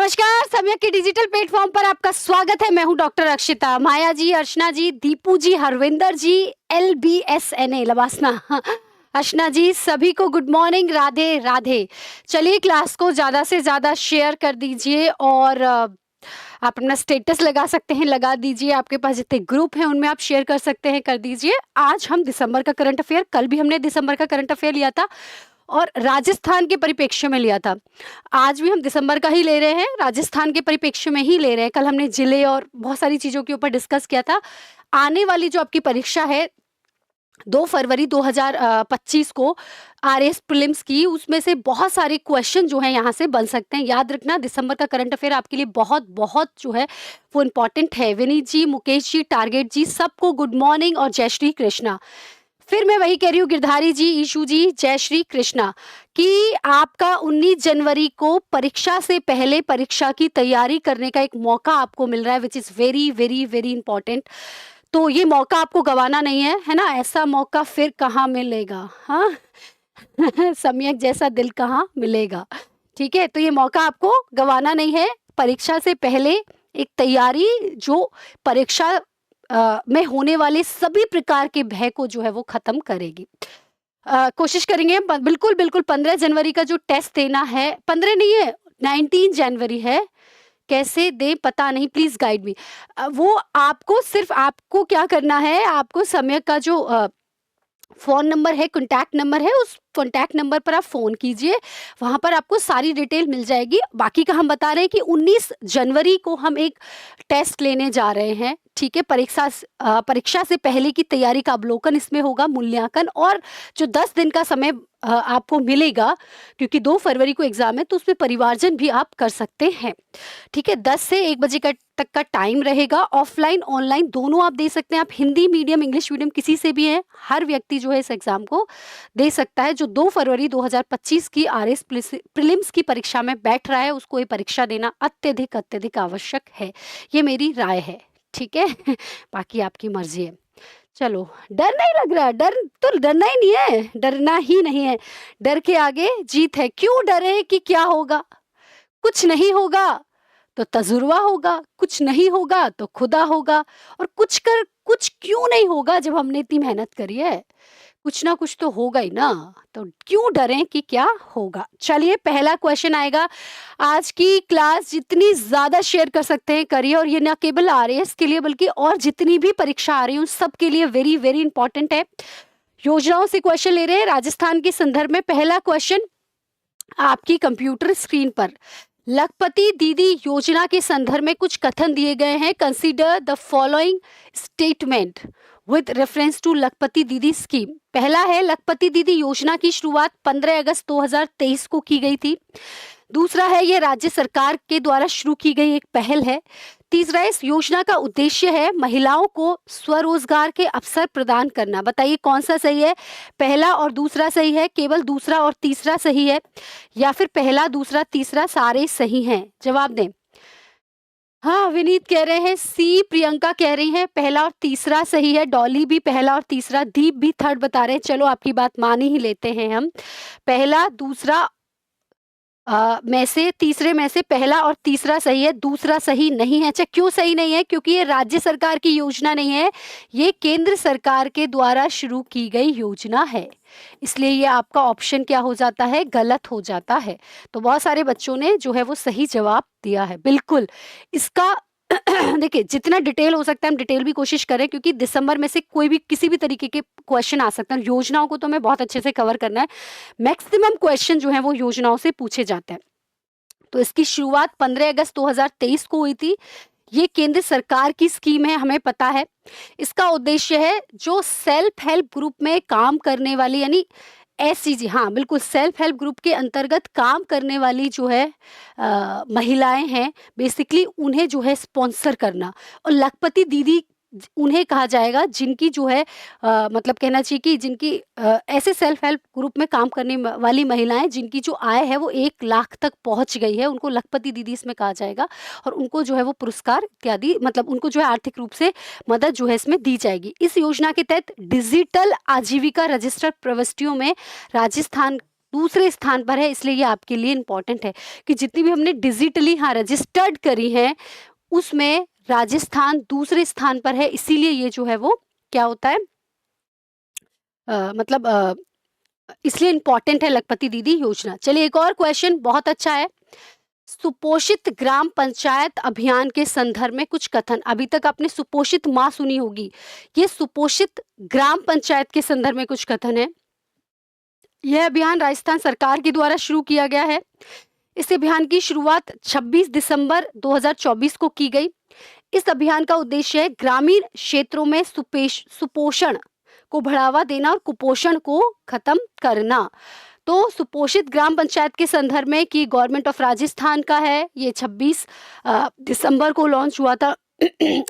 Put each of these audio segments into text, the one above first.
नमस्कार, सम्यक के डिजिटल प्लेटफॉर्म पर आपका स्वागत है। मैं हूं डॉक्टर अक्षिता। माया जी, अर्चना जी, दीपू जी, हरविंदर जी, LBSNA लबासना, अर्चना जी, सभी को गुड मॉर्निंग, राधे राधे। चलिए क्लास को ज़्यादा से ज़्यादा शेयर कर दीजिए और आप अपना स्टेटस लगा सकते हैं, लगा दीजिए। आपके पास जितने ग्रुप हैं उनमें आप शेयर कर सकते हैं, कर दीजिए। आज हम दिसंबर का करंट अफेयर, कल भी हमने दिसंबर का करंट अफेयर लिया था और राजस्थान के परिप्रेक्ष्य में लिया था। आज भी हम दिसंबर का ही ले रहे हैं, राजस्थान के परिप्रेक्ष्य में ही ले रहे हैं। कल हमने जिले और बहुत सारी चीज़ों के ऊपर डिस्कस किया था। आने वाली जो आपकी परीक्षा है 2 फरवरी 2025 को आरएस प्रीलिम्स की, उसमें से बहुत सारे क्वेश्चन जो हैं यहाँ से बन सकते हैं। याद रखना, दिसंबर का करंट अफेयर आपके लिए बहुत बहुत जो है वो इम्पोर्टेंट है। विनीत जी, मुकेश जी, टारगेट जी, सबको गुड मॉर्निंग और जय श्री कृष्णा। फिर मैं वही कह रही हूँ, गिरधारी जी, ईशू जी, जय श्री कृष्णा, कि आपका 19 जनवरी को परीक्षा से पहले परीक्षा की तैयारी करने का एक मौका आपको मिल रहा है, which is very very very important. तो ये मौका आपको गंवाना नहीं है ना? ऐसा मौका फिर कहाँ मिलेगा, हाँ? सम्यक जैसा दिल कहाँ मिलेगा, ठीक है? तो ये मौका आपको गंवाना नहीं है। परीक्षा से पहले एक तैयारी जो परीक्षा में होने वाले सभी प्रकार के भय को जो है वो खत्म करेगी। कोशिश करेंगे बिल्कुल बिल्कुल 15 जनवरी का जो टेस्ट देना है, 15 नहीं है, 19 जनवरी है। कैसे दें पता नहीं, प्लीज गाइड मी। वो आपको, सिर्फ आपको क्या करना है, आपको समय का जो फ़ोन नंबर है, कॉन्टैक्ट नंबर है, उस कॉन्टैक्ट नंबर पर आप फ़ोन कीजिए, वहाँ पर आपको सारी डिटेल मिल जाएगी। बाकी का हम बता रहे हैं कि 19 जनवरी को हम एक टेस्ट लेने जा रहे हैं, ठीक है? परीक्षा से पहले की तैयारी का अवलोकन इसमें होगा, मूल्यांकन, और जो 10 दिन का समय आपको मिलेगा, क्योंकि 2 फरवरी को एग्ज़ाम है, तो उसमें परिवार्जन भी आप कर सकते हैं, ठीक है? 10 से 1 बजे तक का टाइम रहेगा। ऑफलाइन ऑनलाइन दोनों आप दे सकते हैं। आप हिंदी मीडियम, इंग्लिश मीडियम किसी से भी हैं, हर व्यक्ति जो है इस एग्ज़ाम को दे सकता है। जो 2 फरवरी 2025 की आरएस प्रीलिम्स की परीक्षा में बैठ रहा है, उसको ये परीक्षा देना अत्यधिक अत्यधिक आवश्यक है। ये मेरी राय है, ठीक है? बाकी आपकी मर्ज़ी है। चलो, डर नहीं लग रहा? डर तो डरना ही नहीं है, डरना ही नहीं है। डर के आगे जीत है। क्यों डरे कि क्या होगा? कुछ नहीं होगा तो तजुर्बा होगा, कुछ नहीं होगा तो खुदा होगा, और कुछ क्यों नहीं होगा जब हमने इतनी मेहनत करी है? कुछ ना कुछ तो होगा ही ना, तो क्यों डरें कि क्या होगा। चलिए, पहला क्वेश्चन आएगा। आज की क्लास जितनी ज़्यादा शेयर कर सकते हैं करिए, और ये ना केवल आरएएस के लिए बल्कि और जितनी भी परीक्षा आ रही हैं उन सब के लिए वेरी वेरी इंपॉर्टेंट है। योजनाओं से क्वेश्चन ले रहे हैं राजस्थान के संदर्भ में। पहला क्वेश्चन आपकी कंप्यूटर स्क्रीन पर लखपति दीदी योजना के संदर्भ में कुछ कथन दिए गए हैं। Consider the following statement with reference to Lakhpati Didi scheme. पहला है, लखपति दीदी योजना की शुरुआत 15 अगस्त 2023 को की गई थी। दूसरा है, ये राज्य सरकार के द्वारा शुरू की गई एक पहल है। तीसरा है, इस योजना का उद्देश्य है महिलाओं को स्वरोजगार के अवसर प्रदान करना। बताइए कौन सा सही है? पहला और दूसरा सही है, केवल दूसरा और तीसरा सही है, या फिर पहला दूसरा तीसरा सारे सही हैं? जवाब दें। हाँ, विनीत कह रहे हैं सी, प्रियंका कह रही हैं पहला और तीसरा सही है, डॉली भी पहला और तीसरा, दीप भी थर्ड बता रहे हैं। चलो, आपकी बात मान ही लेते हैं हम। पहला दूसरा में से, तीसरे में से पहला और तीसरा सही है, दूसरा सही नहीं है। अच्छा, क्यों सही नहीं है? क्योंकि ये राज्य सरकार की योजना नहीं है, ये केंद्र सरकार के द्वारा शुरू की गई योजना है, इसलिए ये आपका ऑप्शन क्या हो जाता है? गलत हो जाता है। तो बहुत सारे बच्चों ने जो है वो सही जवाब दिया है। बिल्कुल इसका देखिए, जितना डिटेल हो सकता है हम डिटेल भी कोशिश करें, क्योंकि दिसंबर में से कोई भी किसी भी तरीके के क्वेश्चन आ सकते हैं। योजनाओं को तो हमें बहुत अच्छे से कवर करना है। मैक्सिमम क्वेश्चन जो है वो योजनाओं से पूछे जाते हैं। तो इसकी शुरुआत 15 अगस्त 2023 को हुई थी। ये केंद्र सरकार की स्कीम है, हमें पता है। इसका उद्देश्य है जो सेल्फ हेल्प ग्रुप में काम करने वाली, यानी एससीजी, हाँ बिल्कुल, सेल्फ हेल्प ग्रुप के अंतर्गत काम करने वाली जो है महिलाएं हैं, बेसिकली उन्हें जो है स्पॉन्सर करना। और लखपति दीदी उन्हें कहा जाएगा जिनकी जो है मतलब कहना चाहिए कि जिनकी ऐसे सेल्फ हेल्प ग्रुप में काम करने वाली महिलाएं जिनकी जो आय है वो 1 लाख तक पहुंच गई है, उनको लखपति दीदी इसमें कहा जाएगा। और उनको जो है वो पुरस्कार इत्यादि, मतलब उनको जो है आर्थिक रूप से मदद जो है इसमें दी जाएगी। इस योजना के तहत डिजिटल आजीविका रजिस्टर्ड प्रविष्टियों में राजस्थान दूसरे स्थान पर है, इसलिए ये आपके लिए इम्पोर्टेंट है कि जितनी भी हमने डिजिटली रजिस्टर्ड करी हैं उसमें राजस्थान दूसरे स्थान पर है, इसीलिए ये जो है वो क्या होता है, मतलब इसलिए इम्पोर्टेंट है लखपति दीदी योजना। चलिए एक और क्वेश्चन बहुत अच्छा है। सुपोषित ग्राम पंचायत अभियान के संदर्भ में कुछ कथन। अभी तक आपने सुपोषित माँ सुनी होगी, ये सुपोषित ग्राम पंचायत के संदर्भ में कुछ कथन है। यह अभियान राजस्थान सरकार के द्वारा शुरू किया गया है। इस अभियान की शुरुआत 26 दिसंबर 2024 को की गई। इस अभियान का उद्देश्य है ग्रामीण क्षेत्रों में सुपोषण को बढ़ावा देना और कुपोषण को खत्म करना। तो सुपोषित ग्राम पंचायत के संदर्भ में कि गवर्नमेंट ऑफ राजस्थान का है, ये 26 दिसंबर को लॉन्च हुआ था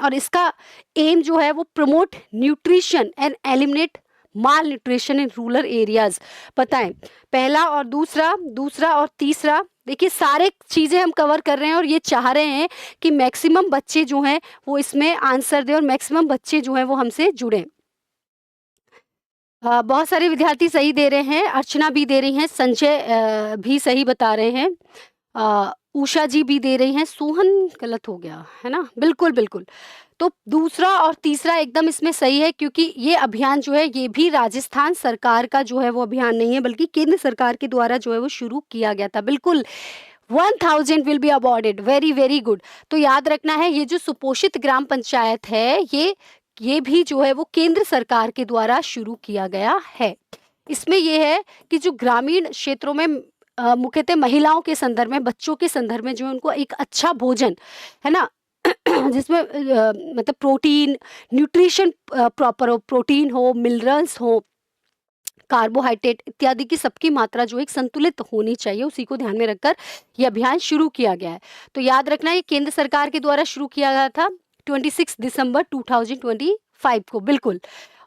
और इसका एम जो है वो promote nutrition and eliminate mall nutrition in rural areas. बताएं पहला और दूसरा और तीसरा, देखिए सारे चीजें हम कवर कर रहे हैं और ये चाह रहे हैं कि मैक्सिमम बच्चे जो हैं वो इसमें आंसर दें और मैक्सिमम बच्चे जो हैं वो हमसे जुड़े। बहुत सारे विद्यार्थी सही दे रहे हैं, अर्चना भी दे रही हैं, संजय भी सही बता रहे हैं, उषा जी भी दे रही हैं, सोहन गलत हो गया है ना, बिल्कुल बिल्कुल। तो दूसरा और तीसरा एकदम इसमें सही है क्योंकि ये अभियान जो है ये भी राजस्थान सरकार का जो है वो अभियान नहीं है बल्कि केंद्र सरकार के द्वारा जो है वो शुरू किया गया था। बिल्कुल 1000 will be awarded, very very good. तो याद रखना है ये जो सुपोषित ग्राम पंचायत है ये भी जो है वो केंद्र सरकार के द्वारा शुरू किया गया है। इसमें ये है कि जो ग्रामीण क्षेत्रों में मुख्यतः महिलाओं के संदर्भ में, बच्चों के संदर्भ में जो उनको एक अच्छा भोजन है ना जिसमें मतलब प्रोटीन न्यूट्रिशन प्रॉपर हो, प्रोटीन हो, मिनरल्स हो, कार्बोहाइड्रेट इत्यादि की सबकी मात्रा जो एक संतुलित होनी चाहिए, उसी को ध्यान में रखकर यह अभियान शुरू किया गया है। तो याद रखना ये केंद्र सरकार के द्वारा शुरू किया गया था 26 दिसंबर 2025 को, बिल्कुल।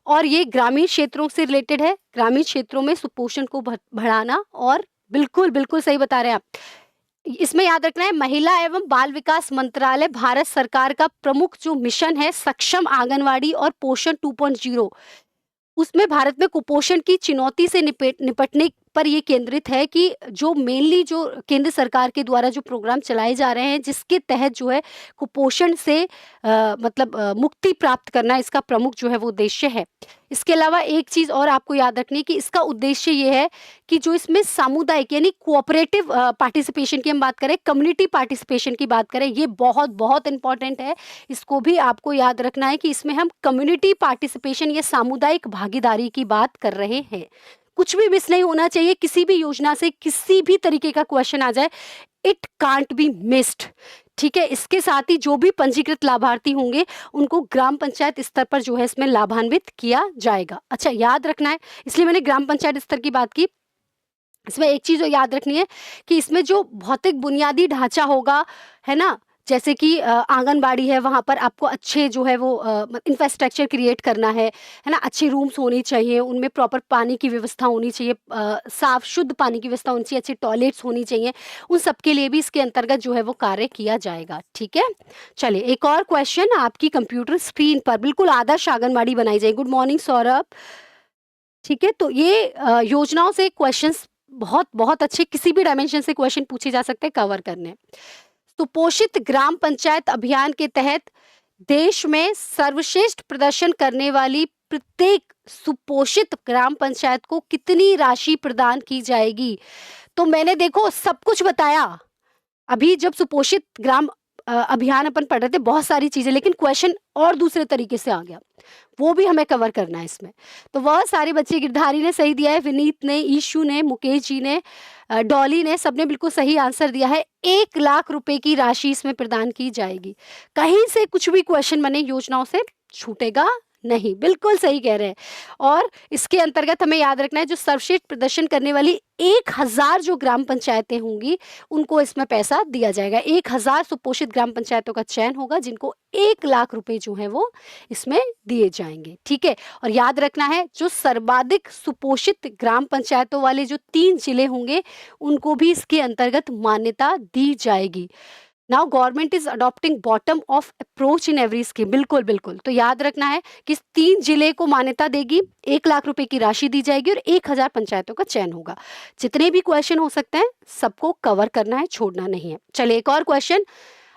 और ये ग्रामीण क्षेत्रों से रिलेटेड है, ग्रामीण क्षेत्रों में सुपोषण को बढ़ाना, और बिल्कुल बिल्कुल सही बता रहे हैं आप। इसमें याद रखना है महिला एवं बाल विकास मंत्रालय भारत सरकार का प्रमुख जो मिशन है सक्षम आंगनवाड़ी और पोषण 2.0, उसमें भारत में कुपोषण की चुनौती से निपटने पर ये केंद्रित है कि जो मेनली जो केंद्र सरकार के द्वारा जो प्रोग्राम चलाए जा रहे हैं जिसके तहत जो है कुपोषण से मुक्ति प्राप्त करना इसका प्रमुख जो है वो उद्देश्य है। इसके अलावा एक चीज और आपको याद रखनी है कि इसका उद्देश्य ये है कि जो इसमें सामुदायिक यानी कोऑपरेटिव पार्टिसिपेशन की हम बात करें, कम्युनिटी पार्टिसिपेशन की बात करें, ये बहुत बहुत इंपॉर्टेंट है। इसको भी आपको याद रखना है कि इसमें हम कम्युनिटी पार्टिसिपेशन या सामुदायिक भागीदारी की बात कर रहे हैं। कुछ भी मिस नहीं होना चाहिए, किसी भी योजना से किसी भी तरीके का क्वेश्चन आ जाए, इट कांट बी मिस्ड। ठीक है, इसके साथ ही जो भी पंजीकृत लाभार्थी होंगे उनको ग्राम पंचायत स्तर पर जो है इसमें लाभान्वित किया जाएगा। अच्छा, याद रखना है, इसलिए मैंने ग्राम पंचायत स्तर की बात की। इसमें एक चीज याद रखनी है कि इसमें जो भौतिक बुनियादी ढांचा होगा है ना, जैसे कि आंगनबाड़ी है, वहाँ पर आपको अच्छे जो है वो इंफ्रास्ट्रक्चर क्रिएट करना है ना, अच्छे रूम्स होने चाहिए, उनमें प्रॉपर पानी की व्यवस्था होनी चाहिए, साफ शुद्ध पानी की व्यवस्था होनी चाहिए, अच्छे टॉयलेट्स होनी चाहिए, उन सब के लिए भी इसके अंतर्गत जो है वो कार्य किया जाएगा। ठीक है, चलिए एक और क्वेश्चन आपकी कंप्यूटर स्क्रीन पर, बिल्कुल आदर्श आंगनबाड़ी बनाई जाए। Good morning Saurabh. ठीक है, तो ये योजनाओं से क्वेश्चंस बहुत बहुत अच्छे किसी भी डायमेंशन से क्वेश्चन पूछे जा सकते हैं, कवर करने। सुपोषित ग्राम पंचायत अभियान के तहत देश में सर्वश्रेष्ठ प्रदर्शन करने वाली प्रत्येक सुपोषित ग्राम पंचायत को कितनी राशि प्रदान की जाएगी? तो मैंने देखो सब कुछ बताया अभी, जब सुपोषित ग्राम अभियान अपन पढ़ रहे थे, बहुत सारी चीजें, लेकिन क्वेश्चन और दूसरे तरीके से आ गया, वो भी हमें कवर करना है इसमें। तो वह सारे बच्चे, गिरधारी ने सही दिया है, विनीत ने, ईशु ने, मुकेश जी ने, डॉली ने, सबने बिल्कुल सही आंसर दिया है। 1 लाख रुपए की राशि इसमें प्रदान की जाएगी। कहीं से कुछ भी क्वेश्चन बने योजनाओं से छूटेगा नहीं, बिल्कुल सही कह रहे हैं। और इसके अंतर्गत हमें याद रखना है जो सर्वश्रेष्ठ प्रदर्शन करने वाली 1000 जो ग्राम पंचायतें होंगी उनको इसमें पैसा दिया जाएगा। 1000 सुपोषित ग्राम पंचायतों का चयन होगा जिनको 1 लाख रुपए जो है वो इसमें दिए जाएंगे। ठीक है, और याद रखना है जो सर्वाधिक सुपोषित ग्राम पंचायतों वाले जो 3 जिले होंगे उनको भी इसके अंतर्गत मान्यता दी जाएगी। Now government is adopting bottom of approach in every scheme. बिल्कुल बिल्कुल, तो याद रखना है कि 3 जिले को मान्यता देगी, 1 लाख रुपए की राशि दी जाएगी और 1,000 पंचायतों का चयन होगा। जितने भी क्वेश्चन हो सकते हैं सबको कवर करना है, छोड़ना नहीं है। चलिए एक और क्वेश्चन।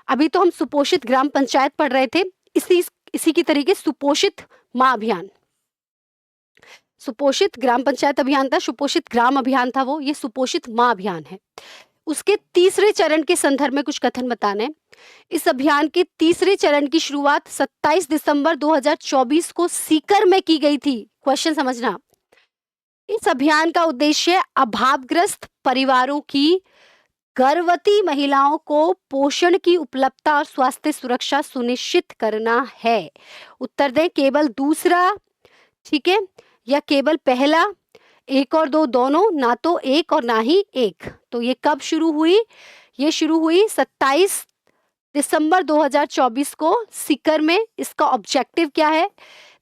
अभी तो हम सुपोषित ग्राम पंचायत पढ़ रहे थे, इसी इसी की तरीके सुपोषित माँ अभियान। सुपोषित ग्राम पंचायत अभियान था, सुपोषित ग्राम अभियान था वो, ये सुपोषित माँ अभियान है। उसके तीसरे चरण के संदर्भ में कुछ कथन बताने। इस अभियान के तीसरे चरण की शुरुआत 27 दिसंबर 2024 को सीकर में की गई थी। क्वेश्चन समझना, इस अभियान का उद्देश्य अभावग्रस्त परिवारों की गर्भवती महिलाओं को पोषण की उपलब्धता और स्वास्थ्य सुरक्षा सुनिश्चित करना है। उत्तर दें, केवल दूसरा, ठीक है, या केवल पहला? 1 और 2 दोनों, ना तो एक और ना ही एक। तो ये कब शुरू हुई? ये शुरू हुई 27 दिसंबर 2024 को सीकर में। इसका ऑब्जेक्टिव क्या है?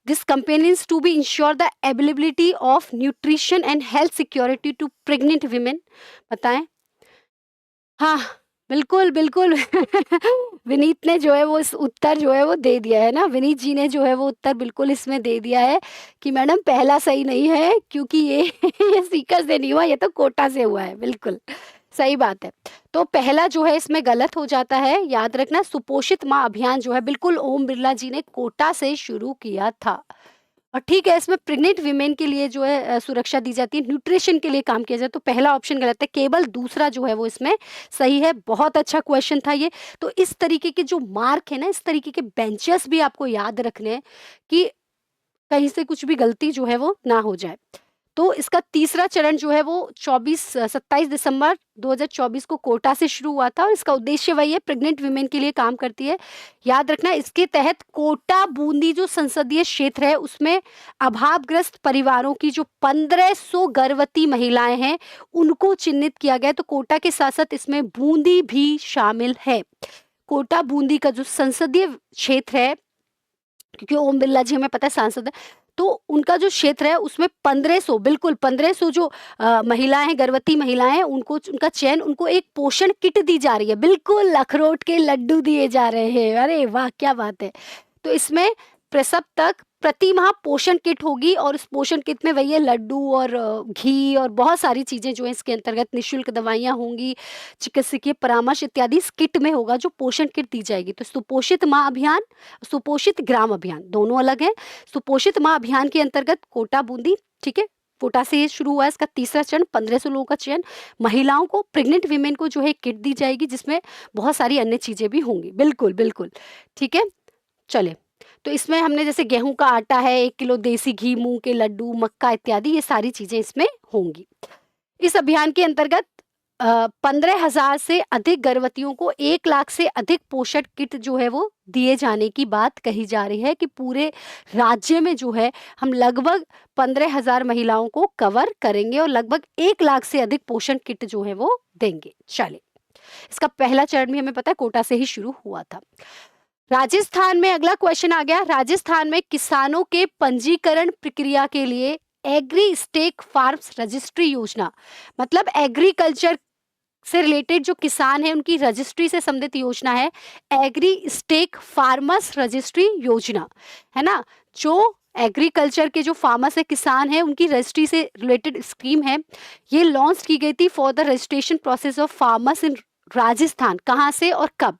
This campaign is to be insure the availability of nutrition and health security to pregnant women. बताएं। हाँ, बिल्कुल, बिल्कुल। विनीत ने जो है वो इस उत्तर जो है वो दे दिया है ना, विनीत जी ने जो है वो उत्तर बिल्कुल इसमें दे दिया है कि मैडम पहला सही नहीं है, क्योंकि ये ये सीकर से नहीं हुआ, ये तो कोटा से हुआ है। बिल्कुल, सही बात है। तो पहला जो है इसमें गलत हो जाता है, याद रखना। सुपोषित माँ अभियान जो है बिल्कुल ओम बिरला जी ने कोटा से शुरू किया था। और ठीक है, इसमें प्रेग्नेंट वीमेन के लिए जो है सुरक्षा दी जाती है, न्यूट्रिशन के लिए काम किया जाए, तो पहला ऑप्शन गलत है, केवल दूसरा जो है वो इसमें सही है। बहुत अच्छा क्वेश्चन था ये। तो इस तरीके के जो मार्क है ना, इस तरीके के बेंचेस भी आपको याद रखने हैं कि कहीं से कुछ भी गलती जो है वो ना हो जाए। तो इसका तीसरा चरण जो है वो 27 दिसंबर 2024 को कोटा से शुरू हुआ था और इसका उद्देश्य वही है, प्रेग्नेंट वीमेन के लिए काम करती है। याद रखना, इसके तहत कोटा बूंदी जो संसदीय क्षेत्र है उसमें अभावग्रस्त परिवारों की जो 1500 गर्भवती महिलाएं हैं उनको चिन्हित किया गया। तो कोटा के साथ साथ इसमें बूंदी भी शामिल है। कोटा बूंदी का जो संसदीय क्षेत्र है, क्योंकि ओम बिरला जी हमें पता है सांसद है, तो उनका जो क्षेत्र है उसमें 1500, बिल्कुल 1500 जो महिलाएं हैं, गर्भवती महिलाएं हैं, उनको उनका चयन, उनको एक पोषण किट दी जा रही है। बिल्कुल, अखरोट के लड्डू दिए जा रहे हैं। अरे वाह, क्या बात है। तो इसमें प्रसव तक प्रति माह पोषण किट होगी और उस पोषण किट में वही है, लड्डू और घी और बहुत सारी चीजें जो है इसके अंतर्गत, निःशुल्क दवाइयां होंगी, चिकित्सकीय परामर्श इत्यादि इस किट में होगा जो पोषण किट दी जाएगी। तो सुपोषित माँ अभियान, सुपोषित ग्राम अभियान दोनों अलग है। सुपोषित माँ अभियान के अंतर्गत कोटा बूंदी, ठीक है, कोटा से ये शुरू हुआ है। इसका तीसरा चरण 1500 लोगों का चयन। महिलाओं को, प्रेग्नेंट वीमेन को जो है किट दी जाएगी जिसमें बहुत सारी अन्य चीजें भी होंगी। बिल्कुल बिल्कुल, ठीक है। चले, तो इसमें हमने जैसे गेहूं का आटा है, 1 किलो देसी घी, मूंग के लड्डू, मक्का इत्यादि, ये सारी चीजें इसमें होंगी। इस अभियान के अंतर्गत 15,000 से अधिक गर्भवतियों को 1 लाख से अधिक पोषण किट जो है वो दिए जाने की बात कही जा रही है कि पूरे राज्य में जो है हम लगभग 15,000 महिलाओं को कवर करेंगे और लगभग 1 लाख से अधिक पोषण किट जो है वो देंगे। चलिए, इसका पहला चरण भी हमें पता है कोटा से ही शुरू हुआ था। राजस्थान में अगला क्वेश्चन आ गया। राजस्थान में किसानों के पंजीकरण प्रक्रिया के लिए एग्री स्टेक फार्म्स रजिस्ट्री योजना, मतलब एग्रीकल्चर से रिलेटेड जो किसान है उनकी रजिस्ट्री से संबंधित योजना है एग्री स्टेक फार्मर्स रजिस्ट्री योजना, है ना। जो एग्रीकल्चर के जो फार्मर्स है, किसान है, उनकी रजिस्ट्री से रिलेटेड स्कीम है। ये लॉन्च की गई थी for the registration process of farmers in Rajasthan. कहाँ से और कब,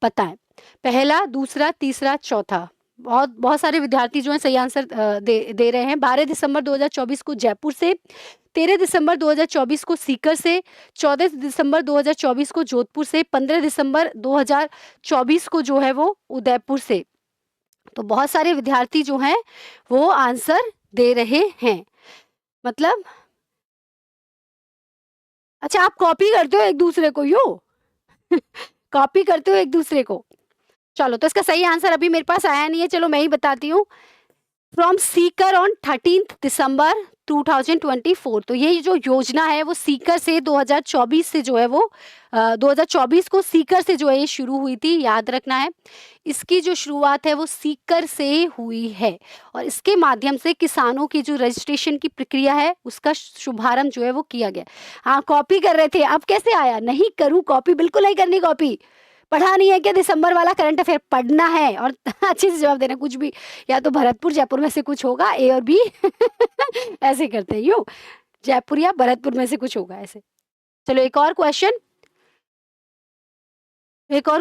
बताएं। पहला, दूसरा, तीसरा, चौथा। बहुत बहुत सारे विद्यार्थी जो हैं सही आंसर दे रहे हैं। 12 दिसंबर 2024 को जयपुर से, 13 दिसंबर 2024 को सीकर से, 14 दिसंबर 2024 को जोधपुर से, 15 दिसंबर 2024 को जो है वो उदयपुर से। तो बहुत सारे विद्यार्थी जो हैं वो आंसर दे रहे हैं। मतलब अच्छा, आप कॉपी करते हो एक दूसरे को, यो कॉपी करते हो एक दूसरे को। चलो, तो इसका सही आंसर अभी मेरे पास आया नहीं है, चलो मैं ही बताती हूँ। फ्रॉम सीकर ऑन 13 दिसंबर 2024। तो ये जो योजना है वो सीकर से 2024 से जो है वो 2024 को सीकर से जो है ये शुरू हुई थी, याद रखना है। इसकी जो शुरुआत है वो सीकर से हुई है और इसके माध्यम से किसानों की जो रजिस्ट्रेशन की प्रक्रिया है उसका शुभारंभ जो है वो किया गया। हाँ, कॉपी कर रहे थे, अब कैसे आया? नहीं करूँ कॉपी, बिल्कुल नहीं करनी कॉपी, पढ़ा नहीं है क्या दिसंबर वाला करंट अफेयर? पढ़ना है और अच्छे से जवाब देना। कुछ भी या तो भरतपुर जयपुर में से कुछ होगा, ए और बी ऐसे करते हैं, यूं जयपुर या भरतपुर में से कुछ होगा ऐसे। चलो एक और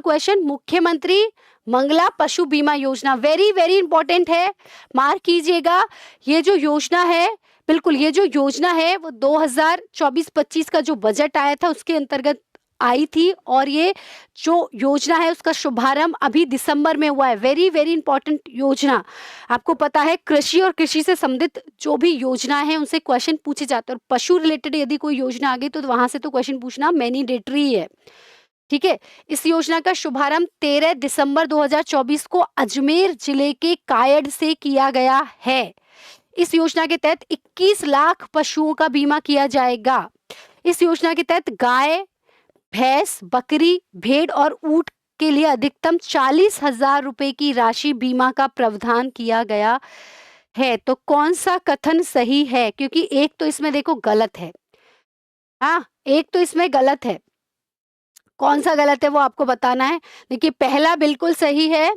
क्वेश्चन, मुख्यमंत्री मंगला पशु बीमा योजना, वेरी वेरी इंपॉर्टेंट है, मार्क कीजिएगा। ये जो योजना है, बिल्कुल ये जो योजना है वो 2024-25 का जो बजट आया था उसके अंतर्गत आई थी, और ये जो योजना है उसका शुभारंभ अभी दिसंबर में हुआ है। वेरी वेरी इंपॉर्टेंट योजना। आपको पता है कृषि और कृषि से संबंधित जो भी योजना है उनसे क्वेश्चन पूछे जाते हैं, और पशु रिलेटेड यदि कोई योजना आ गई तो वहां से तो क्वेश्चन पूछना मैंडेटरी है। ठीक है, इस योजना का शुभारंभ 13 दिसंबर 2024 को अजमेर जिले के कायड़ से किया गया है। इस योजना के तहत 21 लाख पशुओं का बीमा किया जाएगा। इस योजना के तहत गाय, भैंस, बकरी, भेड़ और ऊंट के लिए अधिकतम 40,000 रुपए की राशि बीमा का प्रावधान किया गया है। तो कौन सा कथन सही है? क्योंकि एक तो इसमें देखो गलत है, हाँ एक तो इसमें गलत है, कौन सा गलत है वो आपको बताना है। देखिए पहला बिल्कुल सही है,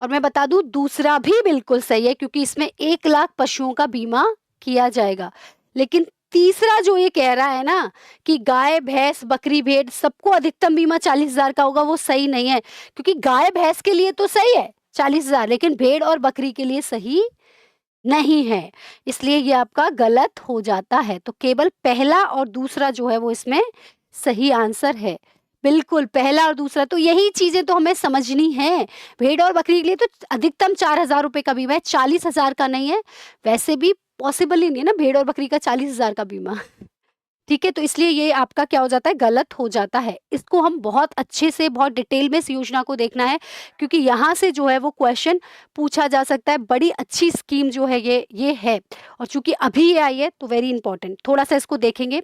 और मैं बता दूं दूसरा भी बिल्कुल सही है, क्योंकि इसमें 1 लाख पशुओं का बीमा किया जाएगा। लेकिन तीसरा जो ये कह रहा है ना कि गाय, भैंस, बकरी, भेड़ सबको अधिकतम बीमा 40,000 का होगा, वो सही नहीं है। क्योंकि गाय भैंस के लिए तो सही है 40,000, लेकिन भेड़ और बकरी के लिए सही नहीं है, इसलिए ये आपका गलत हो जाता है। तो केवल पहला और दूसरा जो है वो इसमें सही आंसर है। बिल्कुल पहला और दूसरा, तो यही चीजें तो हमें समझनी है। भेड़ और बकरी के लिए तो अधिकतम 4,000 रुपए का बीमा है, 40,000 का नहीं है। वैसे भी पॉसिबल ही नहीं है ना भेड़ और बकरी का 40,000 का बीमा। ठीक है, तो इसलिए ये आपका क्या हो जाता है, गलत हो जाता है। इसको हम बहुत अच्छे से, बहुत डिटेल में इस योजना को देखना है, क्योंकि यहाँ से जो है वो क्वेश्चन पूछा जा सकता है। बड़ी अच्छी स्कीम जो है ये है, और चूंकि अभी ये आई है तो वेरी इंपॉर्टेंट, थोड़ा सा इसको देखेंगे।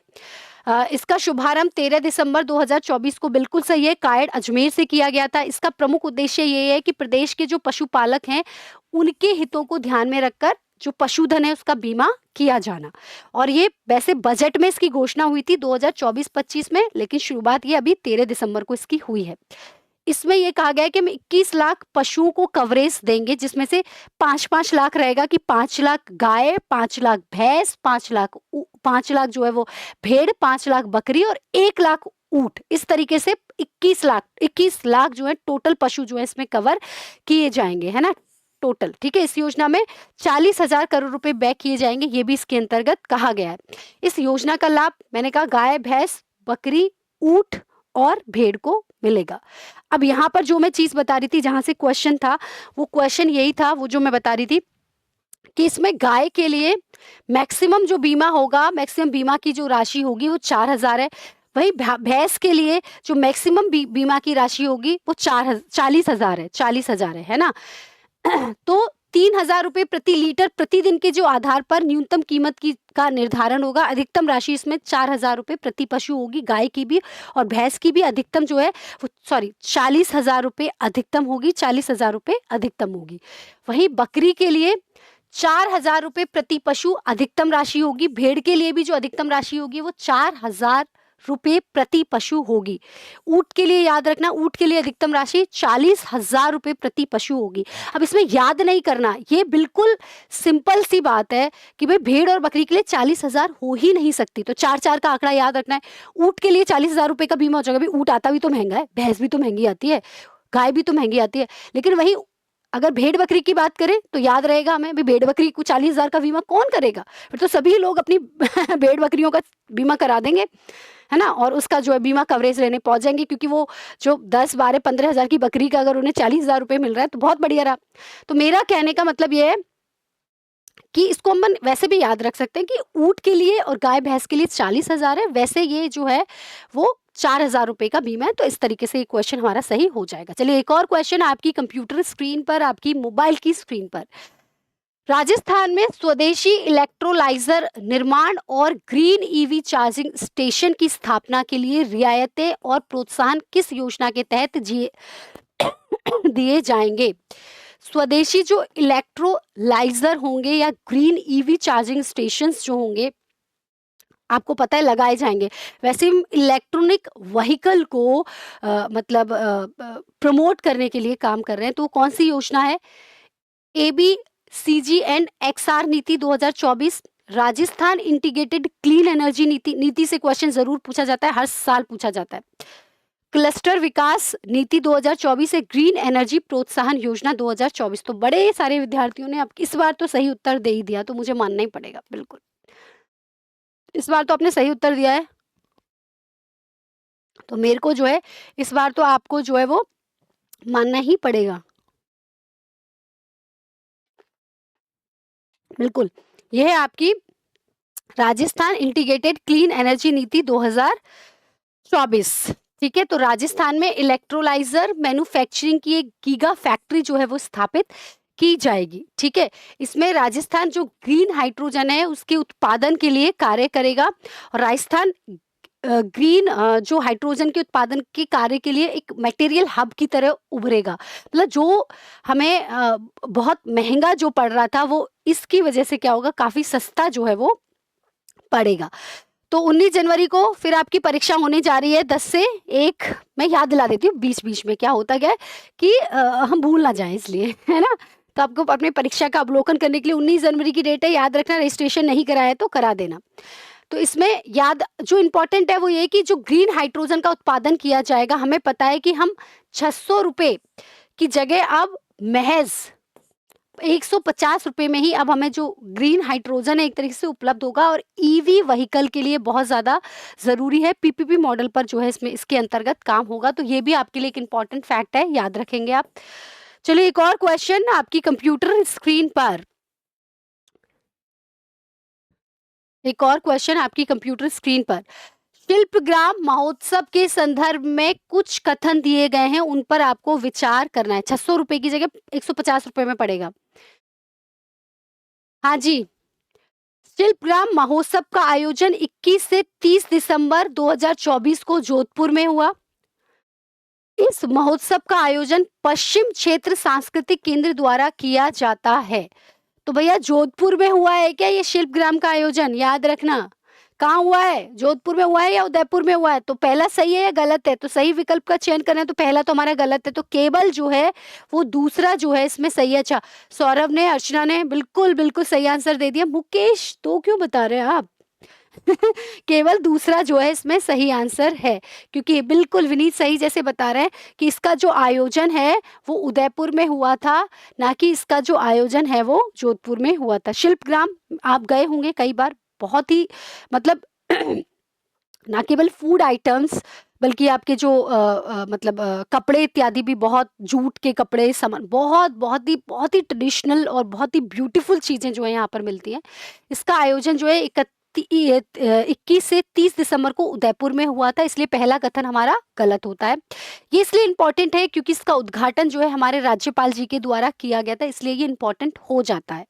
इसका शुभारंभ 13 दिसंबर 2024 को बिल्कुल सही है, कायड़ अजमेर से किया गया था। इसका प्रमुख उद्देश्य ये है कि प्रदेश के जो पशुपालक हैं उनके हितों को ध्यान में रखकर जो पशुधन है उसका बीमा किया जाना। और ये वैसे बजट में इसकी घोषणा हुई थी 2024-25 में, लेकिन शुरुआत ये अभी 13 दिसंबर को इसकी हुई है। इसमें ये कहा गया है कि हम 21 लाख पशुओं को कवरेज देंगे, जिसमें से 5-5 लाख रहेगा कि 5 लाख गाय, 5 लाख भैंस, 5 लाख जो है वो भेड़, 5 लाख बकरी और 1 लाख ऊंट। इस तरीके से 21 लाख जो है टोटल पशु जो है इसमें कवर किए जाएंगे, है ना, टोटल। ठीक है, इस योजना में 40,000 करोड़ रुपए व्यय किए जाएंगे, ये भी इसके अंतर्गत कहा गया है। इस योजना का लाभ मैंने कहा गाय, भैंस, बकरी, ऊंट और भेड़ को मिलेगा। अब यहाँ पर जो मैं चीज बता रही थी, जहां से क्वेश्चन था, वो क्वेश्चन यही था, वो जो मैं बता रही थी कि इसमें गाय के लिए मैक्सिमम जो बीमा होगा, मैक्सिमम बीमा की जो राशि होगी वो 4,000 है। वही भैंस के लिए जो मैक्सिमम बीमा की राशि होगी वो 40,000 है ना। तो 3,000 रुपए प्रति लीटर प्रतिदिन के जो आधार पर न्यूनतम कीमत की का निर्धारण होगा। अधिकतम राशि इसमें 4,000 रुपए प्रति पशु होगी, गाय की भी और भैंस की भी अधिकतम जो है वो 40,000 रुपए अधिकतम होगी, 40,000 रुपए अधिकतम होगी। वहीं बकरी के लिए 4,000 रुपए प्रति पशु अधिकतम राशि होगी। भेड़ के लिए भी जो अधिकतम राशि होगी वो 4,000 रुपए प्रति पशु होगी। ऊंट के लिए याद रखना, ऊंट के लिए अधिकतम राशि 40,000 रुपए प्रति पशु होगी। अब इसमें याद नहीं करना, ये बिल्कुल सिंपल सी बात है कि भाई भेड़ और बकरी के लिए 40,000 हो ही नहीं सकती, तो 4-4 का आंकड़ा याद रखना है। ऊंट के लिए 40,000 रुपए का बीमा हो जाएगा। भाई ऊंट आता भी तो महंगा है, भैंस भी तो महंगी आती है, गाय भी तो महंगी आती है। लेकिन वही अगर भेड़ बकरी की बात करें तो याद रहेगा हमें, भी भेड़ बकरी को 40,000 का बीमा कौन करेगा? फिर तो सभी लोग अपनी भेड़ बकरियों का बीमा करा देंगे, है ना, और उसका जो है बीमा कवरेज लेने पहुंच जाएंगे, क्योंकि वो जो 10, 12, 15,000 की बकरी का अगर उन्हें 40,000 रुपए मिल रहा है तो बहुत बढ़िया रहा। तो मेरा कहने का मतलब ये है कि इसको हम वैसे भी याद रख सकते हैं कि ऊंट के लिए और गाय भैंस के लिए 40,000 है, वैसे ये जो है वो 4,000 रुपए का बीमा है। तो इस तरीके से ये क्वेश्चन हमारा सही हो जाएगा। चलिए एक और क्वेश्चन आपकी कंप्यूटर स्क्रीन पर, आपकी मोबाइल की स्क्रीन पर। राजस्थान में स्वदेशी इलेक्ट्रोलाइजर निर्माण और ग्रीन ईवी चार्जिंग स्टेशन की स्थापना के लिए रियायतें और प्रोत्साहन किस योजना के तहत दिए जाएंगे? स्वदेशी जो इलेक्ट्रोलाइजर होंगे या ग्रीन ईवी चार्जिंग स्टेशंस जो होंगे आपको पता है लगाए जाएंगे। वैसे ही इलेक्ट्रॉनिक व्हीकल को मतलब प्रमोट करने के लिए काम कर रहे हैं। तो वो कौन सी योजना है? एबीसीजी एंड एक्सआर नीति 2024, राजस्थान इंटीग्रेटेड क्लीन एनर्जी नीति। नीति से क्वेश्चन जरूर पूछा जाता है, हर साल पूछा जाता है। क्लस्टर विकास नीति 2024 है, ग्रीन एनर्जी प्रोत्साहन योजना 2024। तो बड़े सारे विद्यार्थियों ने अब इस बार तो सही उत्तर दे ही दिया, तो मुझे मानना ही पड़ेगा। बिल्कुल, इस बार तो आपने सही उत्तर दिया है, तो मेरे को जो है इस बार तो आपको जो है वो मानना ही पड़ेगा। बिल्कुल, ये है आपकी राजस्थान इंटीग्रेटेड क्लीन एनर्जी नीति 2024। ठीक है, तो राजस्थान में इलेक्ट्रोलाइजर मैन्युफैक्चरिंग की एक गीगा फैक्ट्री जो है वो स्थापित की जाएगी। ठीक है, इसमें राजस्थान जो ग्रीन हाइड्रोजन है उसके उत्पादन के लिए कार्य करेगा, और राजस्थान ग्रीन जो हाइड्रोजन के उत्पादन के कार्य के लिए एक मटेरियल हब की तरह उभरेगा। मतलब जो हमें बहुत महंगा जो पड़ रहा था वो इसकी वजह से क्या होगा, काफी सस्ता जो है वो पड़ेगा। तो 19 जनवरी को फिर आपकी परीक्षा होने जा रही है 10 से 1। मैं याद दिला देती हूँ बीच बीच में क्या होता क्या है कि हम भूल ना जाएं, इसलिए है ना। तो आपको अपने परीक्षा का अवलोकन करने के लिए 19 जनवरी की डेट है, याद रखना। रजिस्ट्रेशन नहीं कराया है तो करा देना। तो इसमें याद जो इम्पोर्टेंट है वो ये कि जो ग्रीन हाइड्रोजन का उत्पादन किया जाएगा, हमें पता है कि हम 600 रुपये की जगह अब महज 150 रुपये में ही अब हमें जो ग्रीन हाइड्रोजन है एक तरीके से उपलब्ध होगा, और ईवी व्हीकल के लिए बहुत ज़्यादा ज़रूरी है। पीपीपी मॉडल पर जो है इसमें इसके अंतर्गत काम होगा। तो ये भी आपके लिए एक इम्पॉर्टेंट फैक्ट है, याद रखेंगे आप। चलिए एक और क्वेश्चन आपकी कंप्यूटर स्क्रीन पर, एक और क्वेश्चन आपकी कंप्यूटर स्क्रीन पर। शिल्पग्राम महोत्सव के संदर्भ में कुछ कथन दिए गए हैं, उन पर आपको विचार करना है। 600 रुपए की जगह 150 रुपए में पड़ेगा। हाँ जी, शिल्पग्राम महोत्सव का आयोजन 21 से 30 दिसंबर 2024 को जोधपुर में हुआ। इस महोत्सव का आयोजन पश्चिम क्षेत्र सांस्कृतिक केंद्र द्वारा किया जाता है। तो भैया जोधपुर में हुआ है क्या ये शिल्पग्राम का आयोजन? याद रखना, कहाँ हुआ है, जोधपुर में हुआ है या उदयपुर में हुआ है? तो पहला सही है या गलत है? तो सही विकल्प का चयन करना है, तो पहला तो हमारा गलत है, तो केवल जो है वो दूसरा जो है इसमें सही है। अच्छा, सौरभ ने, अर्चना ने बिल्कुल बिल्कुल सही आंसर दे दिया। मुकेश तो क्यों बता रहे हैं आप? केवल दूसरा जो है इसमें सही आंसर है, क्योंकि बिल्कुल विनीत सही जैसे बता रहे हैं कि इसका जो आयोजन है वो उदयपुर में हुआ था, ना कि इसका जो आयोजन है वो जोधपुर में हुआ था। शिल्पग्राम आप गए होंगे कई बार, बहुत ही मतलब ना केवल फूड आइटम्स बल्कि आपके जो मतलब कपड़े इत्यादि भी, बहुत जूट के कपड़े, सामान, बहुत ही ट्रेडिशनल और बहुत ही ब्यूटीफुल चीज़ें जो है यहाँ पर मिलती हैं। इसका आयोजन जो है 21 से 30 दिसंबर को उदयपुर में हुआ था, इसलिए पहला कथन हमारा गलत होता है। ये इसलिए इम्पोर्टेंट है क्योंकि इसका उद्घाटन जो है हमारे राज्यपाल जी के द्वारा किया गया था, इसलिए ये इम्पोर्टेंट हो जाता है।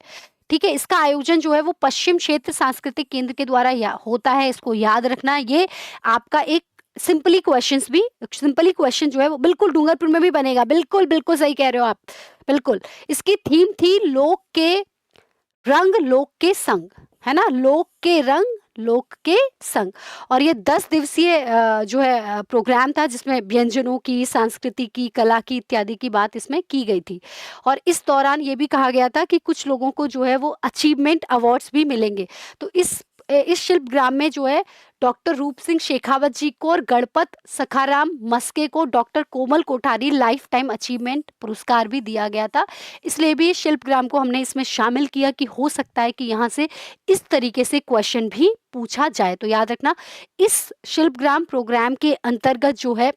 ठीक है, इसका आयोजन जो है वो पश्चिम क्षेत्र सांस्कृतिक केंद्र के द्वारा होता है, इसको याद रखना। ये आपका एक सिंपली क्वेश्चन जो है वो बिल्कुल डूंगरपुर में भी बनेगा। बिल्कुल बिल्कुल सही कह रहे हो आप, बिल्कुल। इसकी थीम थी लोक के रंग लोक के संग, है ना, लोक के रंग लोक के संग। और ये 10 दिवसीय जो है प्रोग्राम था, जिसमें व्यंजनों की, संस्कृति की, कला की इत्यादि की बात इसमें की गई थी। और इस दौरान ये भी कहा गया था कि कुछ लोगों को जो है वो अचीवमेंट अवार्ड्स भी मिलेंगे। तो इस शिल्पग्राम में जो है डॉक्टर रूप सिंह शेखावत जी को और गणपत सखाराम मस्के को डॉक्टर कोमल कोठारी लाइफ टाइम अचीवमेंट पुरस्कार भी दिया गया था। इसलिए भी शिल्पग्राम को हमने इसमें शामिल किया कि हो सकता है कि यहाँ से इस तरीके से क्वेश्चन भी पूछा जाए। तो याद रखना, इस शिल्पग्राम प्रोग्राम के अंतर्गत जो है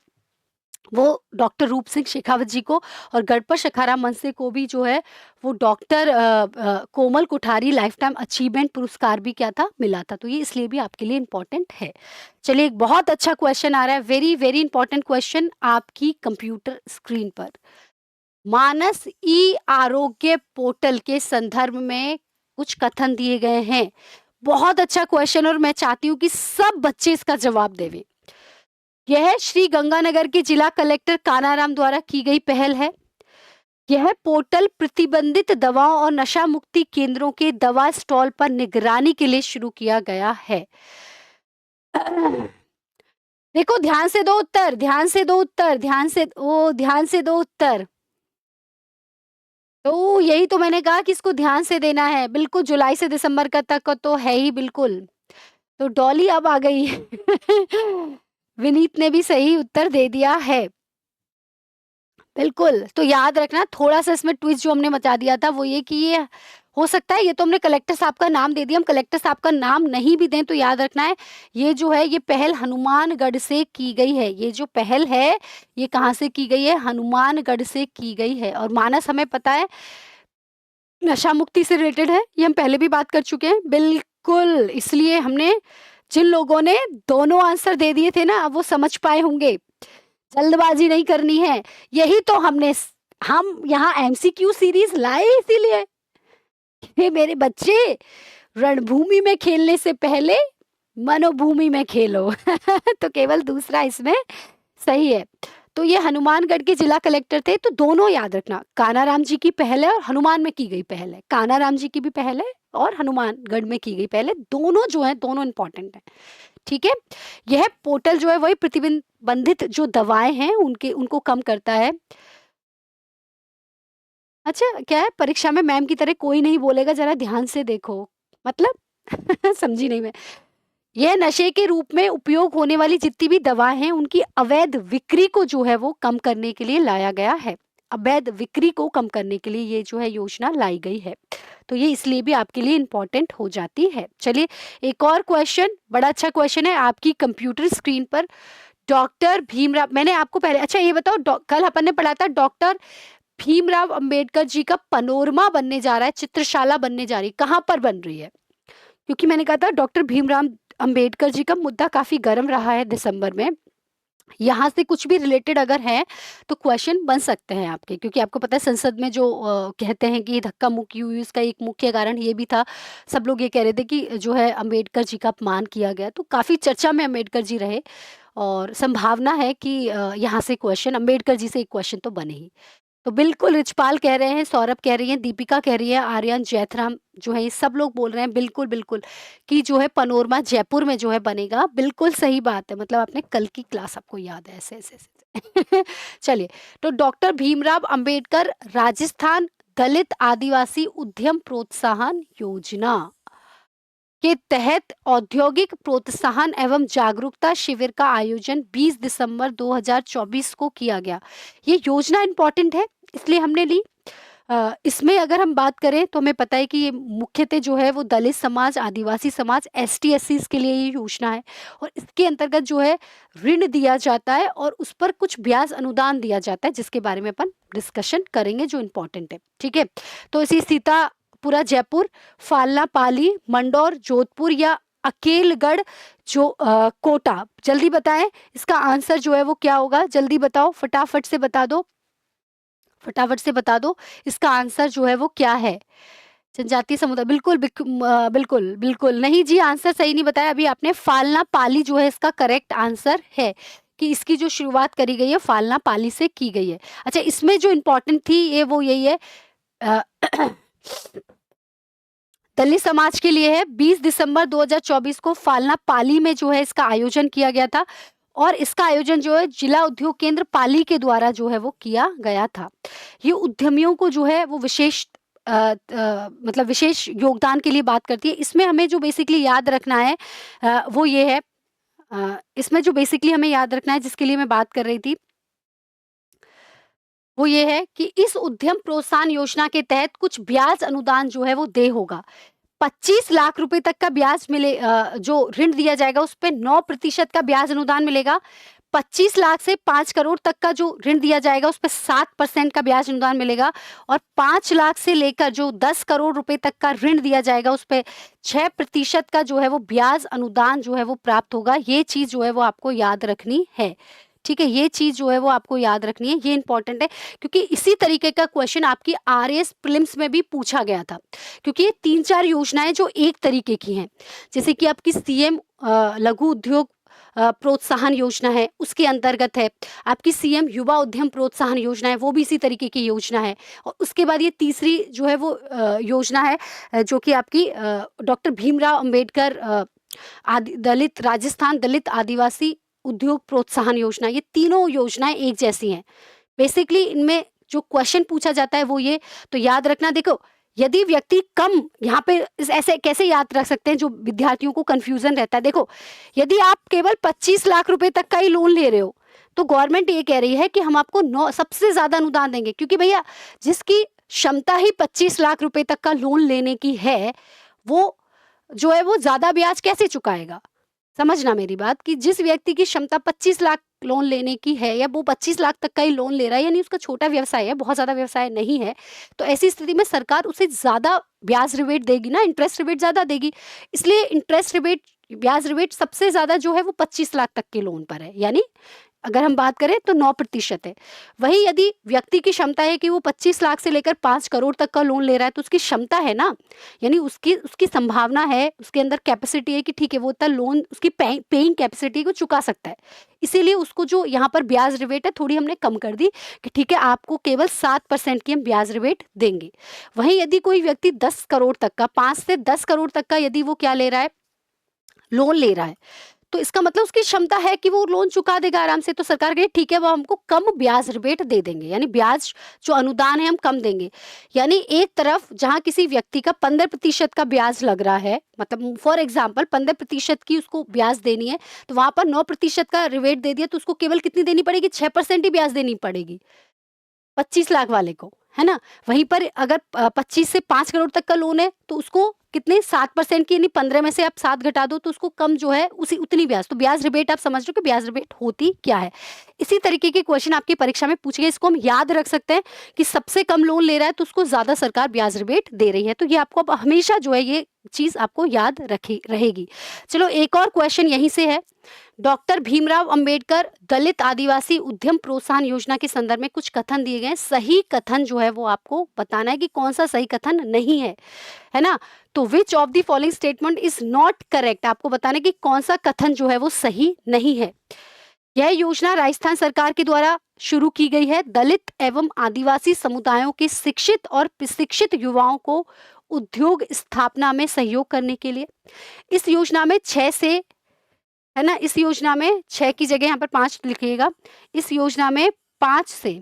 वो डॉक्टर रूप सिंह शेखावत जी को और गणपत सखाराम मनसे को भी जो है वो डॉक्टर कोमल कोठारी लाइफ टाइम अचीवमेंट पुरस्कार भी क्या था, मिला था। तो ये इसलिए भी आपके लिए इम्पोर्टेंट है। चलिए एक बहुत अच्छा क्वेश्चन आ रहा है, वेरी वेरी इंपॉर्टेंट क्वेश्चन आपकी कंप्यूटर स्क्रीन पर। मानस ई आरोग्य पोर्टल के संदर्भ में कुछ कथन दिए गए हैं। बहुत अच्छा क्वेश्चन, और मैं चाहती हूँ कि सब बच्चे इसका जवाब देवें। यह श्री गंगानगर के जिला कलेक्टर कानाराम द्वारा की गई पहल है। यह पोर्टल प्रतिबंधित दवाओं और नशा मुक्ति केंद्रों के दवा स्टॉल पर निगरानी के लिए शुरू किया गया है। देखो ध्यान से दो उत्तर, ध्यान से दो उत्तर, ध्यान से दो उत्तर। तो यही तो मैंने कहा कि इसको ध्यान से देना है। बिल्कुल जुलाई से दिसंबर का तक का तो है ही बिल्कुल। तो डॉली अब आ गई। विनीत ने भी सही उत्तर दे दिया है। बिल्कुल, तो याद रखना थोड़ा-सा इसमें ट्विस्ट जो हमने मचा दिया था वो ये कि ये हो सकता है ये तो हमने कलेक्टर साहब का नाम दे दिया, हम कलेक्टर साहब का नाम नहीं भी दें तो याद रखना है, ये जो है ये पहल हनुमानगढ़ से की गई है। ये जो पहल है, ये कहाँ से की गई है? हनुमानगढ़ से की गई है और मानस हमें पता है नशा मुक्ति से रिलेटेड है, ये हम पहले भी बात कर चुके हैं। बिल्कुल, इसलिए हमने जिन लोगों ने दोनों आंसर दे दिए थे ना, अब वो समझ पाए होंगे। जल्दबाजी नहीं करनी है। यही तो हम यहाँ एमसीक्यू सीरीज़ लाए इसीलिए। हे मेरे बच्चे, रणभूमि में खेलने से पहले मनोभूमि में खेलो। तो केवल दूसरा इसमें सही है। तो ये हनुमानगढ़ के जिला कलेक्टर थे, तो दोनों याद रखना, कान्हाराम जी की पहल है और हनुमान में की गई पहल है। कान्हाराम जी की भी पहल है और हनुमानगढ़ में की गई पहल है, दोनों जो हैं, दोनों इम्पोर्टेंट हैं। ठीक है? यह पोर्टल जो है वही प्रतिबंधित जो दवाएँ हैं उनको कम करता है। अच्छा क्या है परीक्षा में मैम की तरह कोई नहीं बोलेगा ज़रा ध्यान से देखो, मतलब? समझी नहीं मैं। यह नशे के रूप में उपयोग होने वाली जितनी भी दवाएँ हैं, उनकी अवैध बिक्री को जो है वो कम करने के लिए लाया गया है। अवैध बिक्री को कम करने के लिए ये जो है योजना लाई गई है। तो ये इसलिए भी आपके लिए इम्पोर्टेंट हो जाती है। चलिए एक और क्वेश्चन, बड़ा अच्छा क्वेश्चन है आपकी कंप्यूटर स्क्रीन पर। डॉक्टर भीमराव, मैंने आपको पहले अच्छा ये बताओ कल अपन ने पढ़ा था डॉक्टर भीमराव अंबेडकर जी का पनोरमा बनने जा रहा है, चित्रशाला बनने जा रही है, कहाँ पर बन रही है? क्योंकि मैंने कहा था डॉक्टर भीमराव अंबेडकर जी का मुद्दा काफ़ी गर्म रहा है दिसंबर में। यहाँ से कुछ भी रिलेटेड अगर है, तो क्वेश्चन बन सकते हैं आपके क्योंकि आपको पता है संसद में जो कहते हैं कि धक्का-मुक्की हुई उसका एक मुख्य कारण ये भी था, सब लोग ये कह रहे थे कि जो है अंबेडकर जी का अपमान किया गया, तो काफ़ी चर्चा में अंबेडकर जी रहे और संभावना है कि यहाँ से क्वेश्चन अम्बेडकर जी से एक क्वेश्चन तो बने ही। तो बिल्कुल रिचपाल कह रहे हैं, सौरभ कह रही हैं, दीपिका कह रही है, आर्यन, जैतराम जो है ये सब लोग बोल रहे हैं बिल्कुल, बिल्कुल कि जो है पनोरमा जयपुर में जो है बनेगा। बिल्कुल सही बात है, मतलब आपने कल की क्लास आपको याद है ऐसे-ऐसे। चलिए, तो डॉक्टर भीमराव अंबेडकर राजस्थान दलित आदिवासी उद्यम प्रोत्साहन योजना के तहत औद्योगिक प्रोत्साहन एवं जागरूकता शिविर का आयोजन 20 दिसंबर 2024 को किया गया। ये योजना इम्पोर्टेंट है इसलिए हमने ली। इसमें अगर हम बात करें तो हमें पता है कि ये मुख्यतः जो है वो दलित समाज, आदिवासी समाज, एसटी-एससीज़ के लिए ये योजना है और इसके अंतर्गत जो है ऋण दिया जाता है और उस पर कुछ ब्याज अनुदान दिया जाता है जिसके बारे में अपन डिस्कशन करेंगे जो इम्पोर्टेंट है। ठीक है? तो इसी सीतापुरा जयपुर, फालना पाली, मंडौर जोधपुर या अकेलगढ़ जो कोटा, जल्दी बताएं इसका आंसर जो है वो क्या होगा? जल्दी बताओ, फटाफट से बता दो। फटाफट से बता दो इसका आंसर जो है वो क्या है? जनजातीय समुदाय बिल्कुल, बिल्कुल नहीं जी आंसर सही नहीं बताया अभी आपने फालना पाली जो है इसका करेक्ट आंसर है कि इसकी जो शुरुआत करी गई है फालना पाली से की गई है। अच्छा इसमें जो इम्पोर्टेंट थी ये वो यही है अ, दलित समाज के लिए है 20 दिसंबर 2024 को फालना पाली में जो है इसका आयोजन किया गया था और इसका आयोजन जो है जिला उद्योग केंद्र पाली के द्वारा जो है वो किया गया था। ये उद्यमियों को जो है वो विशेष मतलब विशेष योगदान के लिए बात करती है। इसमें हमें जो बेसिकली याद रखना है वो ये है इसमें जो बेसिकली हमें याद रखना है जिसके लिए मैं बात कर रही थी वो ये है कि इस उद्यम प्रोत्साहन योजना के तहत कुछ ब्याज अनुदान जो है वो देय होगा। 25 लाख रुपए तक का ब्याज जो ऋण दिया जाएगा उस पे 9% का ब्याज अनुदान मिलेगा। 25 लाख से 5 करोड़ तक का जो ऋण दिया जाएगा उस पे 7% का ब्याज अनुदान मिलेगा और 5 लाख से लेकर जो 10 करोड़ रुपए तक का ऋण दिया जाएगा उस पे 6% का जो है वो ब्याज अनुदान जो है वो प्राप्त होगा। ये चीज़ जो है वो आपको याद रखनी है। ठीक है? ये चीज़ जो है वो आपको याद रखनी है, ये इम्पोर्टेंट है क्योंकि इसी तरीके का क्वेश्चन आपकी आरएएस प्रीलिम्स में भी पूछा गया था। क्योंकि ये 3-4 योजनाएँ जो एक तरीके की हैं, जैसे कि आपकी सीएम लघु उद्योग प्रोत्साहन योजना है, उसके अंतर्गत है। आपकी सीएम युवा उद्यम प्रोत्साहन योजना है, वो भी इसी तरीके की योजना है। और उसके बाद ये तीसरी जो है वो योजना है जो कि आपकी डॉक्टर भीमराव अंबेडकर दलित राजस्थान दलित आदिवासी उद्योग प्रोत्साहन योजना, ये तीनों योजनाएं एक जैसी हैं। बेसिकली इनमें जो क्वेश्चन पूछा जाता है वो ये, तो याद रखना, देखो यदि व्यक्ति कम, यहाँ पे ऐसे कैसे याद रख सकते हैं, जो विद्यार्थियों को कंफ्यूजन रहता है, देखो यदि आप केवल 25 लाख रुपए तक का ही लोन ले रहे हो तो गवर्नमेंट ये कह रही है कि हम आपको 9 सबसे ज्यादा अनुदान देंगे, क्योंकि भैया जिसकी क्षमता ही 25 लाख रुपए तक का लोन लेने की है, वो जो है वो ज्यादा ब्याज कैसे चुकाएगा। समझना मेरी बात, कि जिस व्यक्ति की क्षमता 25 लाख लोन लेने की है, या वो 25 लाख तक का ही लोन ले रहा है, यानी उसका छोटा व्यवसाय है, बहुत ज्यादा व्यवसाय नहीं है, तो ऐसी स्थिति में सरकार उसे ज्यादा ब्याज रिबेट देगी ना, इंटरेस्ट रिबेट ज्यादा देगी। इसलिए इंटरेस्ट रिबेट, ब्याज रिबेट सबसे ज्यादा जो है वो 25 लाख तक के लोन पर है, यानी अगर हम बात करें तो 9% है। वही यदि व्यक्ति की क्षमता है कि वो 25 लाख से लेकर 5 करोड़ तक का लोन ले रहा है, तो उसकी क्षमता है ना, यानी उसकी उसकी संभावना है, उसके अंदर कैपेसिटी है कि ठीक है वो इतना लोन, उसकी पेइंग कैपेसिटी को चुका सकता है। इसीलिए उसको जो यहाँ पर ब्याज रिबेट है थोड़ी हमने कम कर दी, कि ठीक है आपको केवल 7% की हम ब्याज रिबेट देंगे। वहीं यदि कोई व्यक्ति 10 करोड़ तक का, 5 से 10 करोड़ तक का यदि वो क्या ले रहा है, लोन ले रहा है, तो इसका मतलब उसकी क्षमता है कि वो लोन चुका देगा आराम से, तो सरकार कहे ठीक है वो हमको कम ब्याज रिबेट दे देंगे, यानी ब्याज जो अनुदान है हम कम देंगे। यानी एक तरफ जहां किसी व्यक्ति का 15% का ब्याज लग रहा है, मतलब फॉर एग्जाम्पल 15% की उसको ब्याज देनी है, तो वहां पर 9% का रिबेट दे दिया, तो उसको केवल कितनी देनी पड़ेगी, 6% ही ब्याज देनी पड़ेगी 25 लाख वाले को, है ना। वहीं पर अगर 25 से 5 करोड़ तक का लोन है, तो उसको कितने 7% की, यानी 15 में से आप 7 घटा दो तो उसको कम जो है उसी उतनी ब्याज। तो ब्याज रिबेट आप समझ रहे हो कि ब्याज रिबेट होती क्या है। इसी तरीके के क्वेश्चन आपकी परीक्षा में पूछे गए, इसको हम याद रख सकते हैं कि सबसे कम लोन ले रहा है तो उसको ज्यादा सरकार ब्याज रिबेट दे रही है। तो ये आपको अब हमेशा जो है ये चीज आपको याद रखी रहेगी। चलो एक और क्वेश्चन यहीं से है, डॉक्टर भीमराव अंबेडकर दलित आदिवासी उद्यम प्रोत्साहन योजना के संदर्भ में कुछ कथन दिए गए हैं, सही कथन जो है वो आपको बताना है कि कौन सा सही कथन नहीं है ना। तो which of the following statement is not correct, आपको बताना है कि कौन सा कथन जो है वो सही नहीं है। यह योजना राजस्थान सरकार के द्वारा शुरू की गई है दलित एवं आदिवासी समुदायों के शिक्षित और प्रशिक्षित युवाओं को उद्योग स्थापना में सहयोग करने के लिए। इस योजना में 6 से, है ना, इस योजना में 6 की जगह यहाँ पर 5 लिखिएगा। इस योजना में 5 से